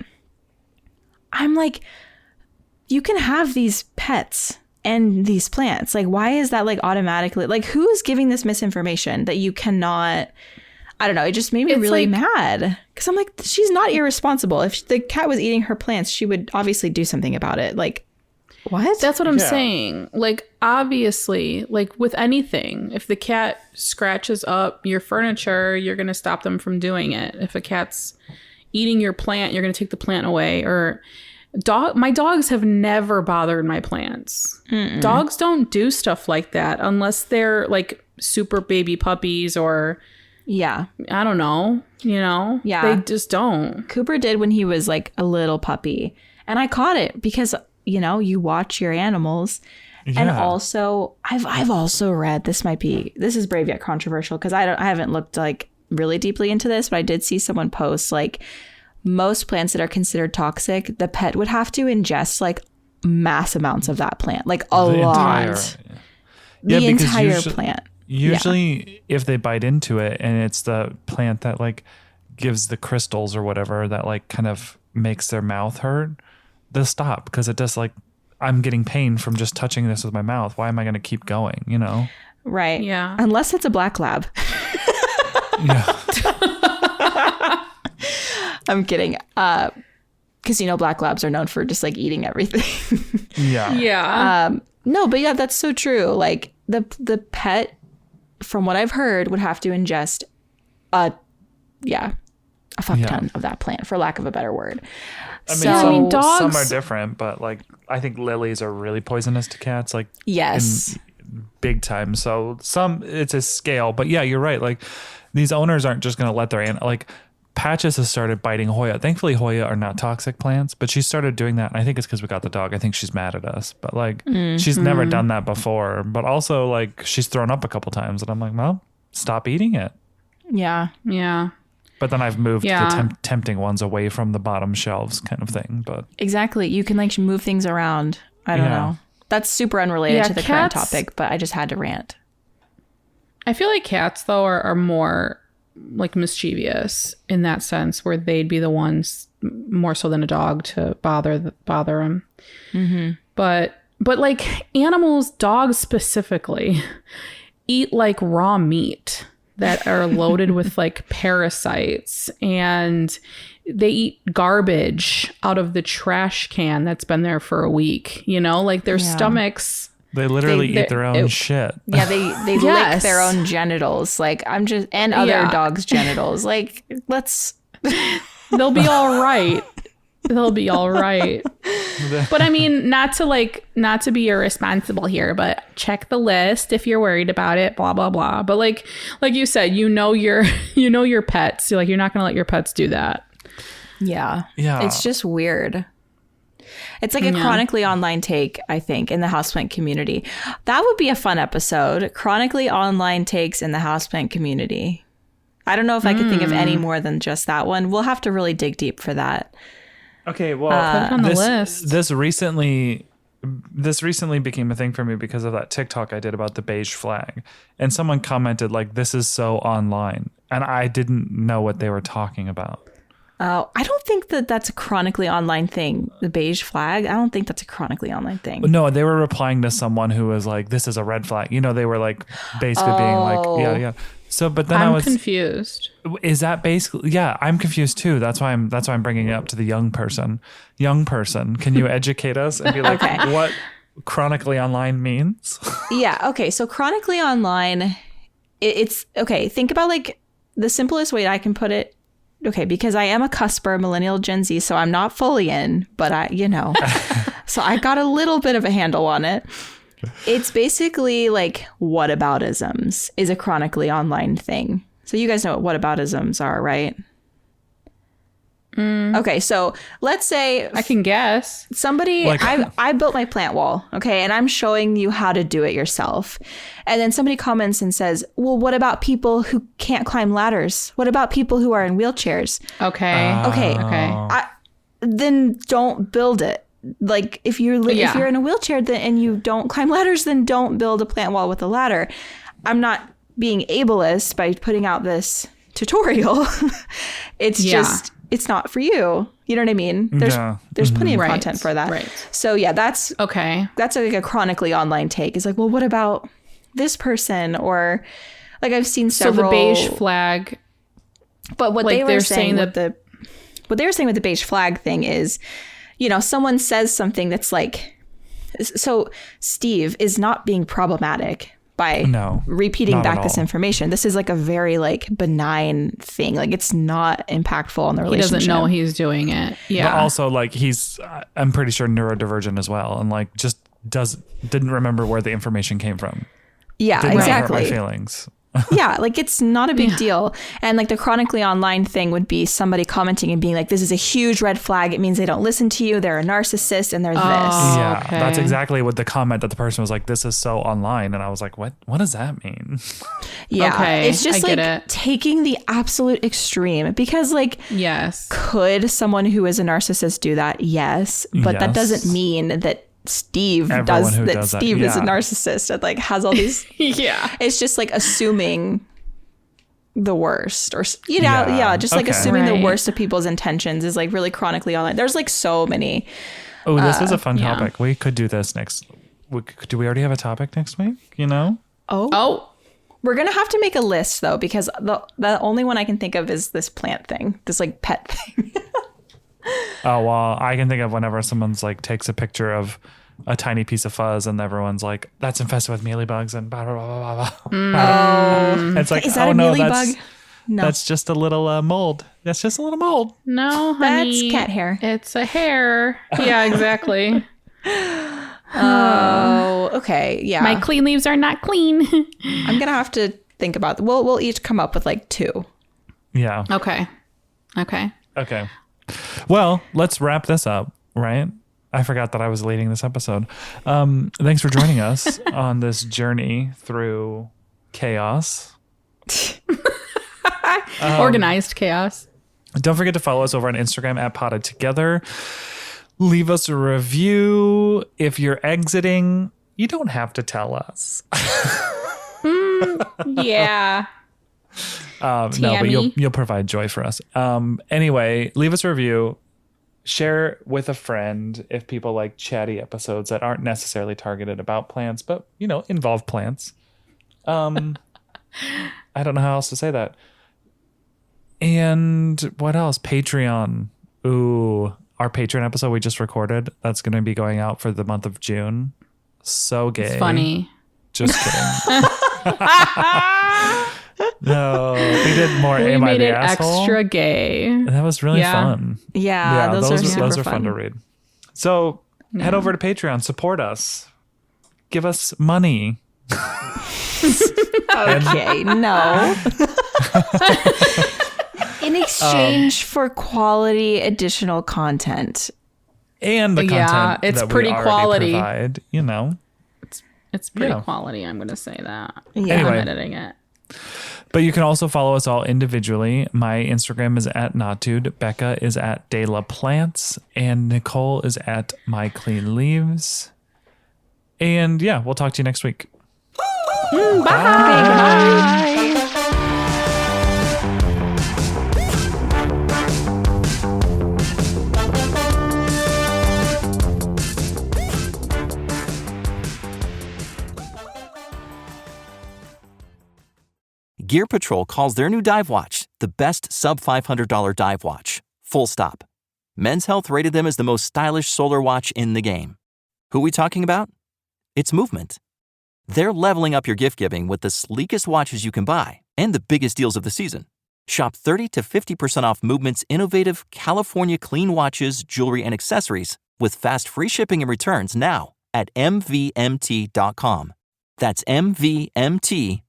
I'm like, you can have these pets and these plants. Like, why is that like automatically, like who's giving this misinformation that you cannot, I don't know. It just made me really mad because I'm like, she's not irresponsible. If the cat was eating her plants, she would obviously do something about it. Like, what? That's what I'm saying. Like, obviously, like with anything, if the cat scratches up your furniture, you're going to stop them from doing it. If a cat's eating your plant, you're going to take the plant away. Or my dogs have never bothered my plants. Dogs don't do stuff like that unless they're like super baby puppies or I don't know, they just don't. Cooper did when he was like a little puppy, and I caught it because you watch your animals. And also I've also read, this is brave yet controversial because I haven't looked like really deeply into this, but I did see someone post like most plants that are considered toxic, the pet would have to ingest like mass amounts of that plant, like a lot. The entire plant. Usually if they bite into it and it's the plant that like gives the crystals or whatever that like kind of makes their mouth hurt, they'll stop because it does like, I'm getting pain from just touching this with my mouth. Why am I going to keep going, Right. Yeah. Unless it's a black lab. Yeah. I'm kidding. Because black labs are known for just like eating everything. Yeah. No, but yeah, that's so true. Like the pet, from what I've heard, would have to ingest a fuck ton of that plant, for lack of a better word. I mean, dogs, some are different, but like I think lilies are really poisonous to cats. Like yes, big time. So it's a scale, but yeah, you're right. Like these owners aren't just going to let their like Patches has started biting Hoya. Thankfully, Hoya are not toxic plants, but she started doing that. And I think it's because we got the dog. I think she's mad at us, but like she's never done that before. But also like she's thrown up a couple times, and I'm like, well, stop eating it. Yeah. Yeah. But then I've moved the tempting ones away from the bottom shelves, kind of thing. But exactly, you can like move things around. I don't know. That's super unrelated to the current topic, but I just had to rant. I feel like cats though are more like mischievous in that sense, where they'd be the ones more so than a dog to bother them. But like animals, dogs specifically, eat like raw meat that are loaded with like parasites, and they eat garbage out of the trash can that's been there for a week, like their stomachs. They literally eat their own shit. Yeah, they lick their own genitals. Like and other dogs' genitals. Like they'll be all right. They'll be all right. But I mean, not to be irresponsible here, but check the list if you're worried about it, blah, blah, blah. But like you said, you know your pets. You're like, you're not going to let your pets do that. Yeah. Yeah. It's just weird. It's like a chronically online take, I think, in the houseplant community. That would be a fun episode. Chronically online takes in the houseplant community. I don't know if I could think of any more than just that one. We'll have to really dig deep for that. Okay, well, put it on the list. This recently became a thing for me because of that TikTok I did about the beige flag. And someone commented like, this is so online. And I didn't know what they were talking about. Oh, I don't think that's a chronically online thing. The beige flag. I don't think that's a chronically online thing. No, they were replying to someone who was like, this is a red flag. They were like basically being like, yeah. So, but then I'm confused. Is that basically? Yeah, I'm confused too. That's why I'm bringing it up to the young person. Young person, can you educate us and be like, what chronically online means? Yeah. Okay. So chronically online, it's okay. Think about like the simplest way I can put it. Okay, because I am a cusper, millennial Gen Z, so I'm not fully in, but so I got a little bit of a handle on it. It's basically like whataboutisms is a chronically online thing. So you guys know what whataboutisms are, right? Okay, so let's say I can guess. somebody, I built my plant wall, okay, and I'm showing you how to do it yourself. And then somebody comments and says, well, what about people who can't climb ladders? What about people who are in wheelchairs? Okay. Then don't build it. Like if you're in a wheelchair and you don't climb ladders, then don't build a plant wall with a ladder. I'm not being ableist by putting out this tutorial. It's just, it's not for you. You know what I mean? There's plenty of content for that. Right. So yeah, that's okay. That's like a chronically online take. It's like, well, what about this person? Or like I've seen several. So the beige flag. But what like they were they're saying saying with what they were saying with the beige flag thing is, someone says something that's like, so Steve is not being problematic by repeating back this information. This is like a very like benign thing. Like it's not impactful on the relationship. He doesn't know he's doing it. Yeah. But also like I'm pretty sure neurodivergent as well. And like just didn't remember where the information came from. Yeah, didn't exactly. Hurt my feelings. Yeah, like it's not a big deal. And like the chronically online thing would be somebody commenting and being like, this is a huge red flag. It means they don't listen to you. They're a narcissist and they're this. Yeah, okay. That's exactly what the comment that the person was like, this is so online. And I was like, what does that mean? Yeah, okay, it's just like taking the absolute extreme because like, yes, could someone who is a narcissist do that? Yes. But that doesn't mean that Steve is a narcissist and like has all these it's just like assuming the worst or just like assuming the worst of people's intentions is like really chronically online. There's like so many. This is a fun topic. We could do this next. Do we already have a topic next week? We're gonna have to make a list though because the only one I can think of is this plant thing, this like pet thing. Oh, well, I can think of whenever someone's like takes a picture of a tiny piece of fuzz and everyone's like, that's infested with mealybugs and blah, blah, blah, blah, blah. It's like, is that a mealybug? No. That's just a little mold. That's just a little mold. No, honey. That's cat hair. It's a hair. Yeah, exactly. Oh, okay. Yeah. My clean leaves are not clean. I'm going to have to think about it. We'll each come up with like 2. Yeah. Okay. Well, let's wrap this up, right? I forgot that I was leading this episode. Thanks for joining us on this journey through chaos. Organized chaos. Don't forget to follow us over on Instagram at Potted Together. Leave us a review. If you're exiting, you don't have to tell us. Yeah. No, but you'll provide joy for us. Anyway, leave us a review. Share with a friend if people like chatty episodes that aren't necessarily targeted about plants, but involve plants. I don't know how else to say that. And what else? Patreon. Ooh, our Patreon episode we just recorded. That's going to be going out for the month of June. So gay. It's funny. Just kidding. No, we did more We Am I made the it Asshole? extra gay. That was really fun. Yeah, those are super fun to read. So head over to Patreon, support us, give us money. Okay, no. In exchange for quality additional content. And the content it's that pretty we already quality. provide, It's pretty quality. I'm going to say that. Yeah. Anyway. I'm editing it. But you can also follow us all individually. My Instagram is at Natude, Becca is at De La Plants, and Nicole is at My Clean Leaves. And yeah, we'll talk to you next week. Bye. Gear Patrol calls their new dive watch the best sub $500 dive watch. Full stop. Men's Health rated them as the most stylish solar watch in the game. Who we talking about? It's Movement. They're leveling up your gift giving with the sleekest watches you can buy and the biggest deals of the season. Shop 30 to 50% off Movement's innovative California clean watches, jewelry, and accessories with fast free shipping and returns now at mvmt.com. That's mvmt.com.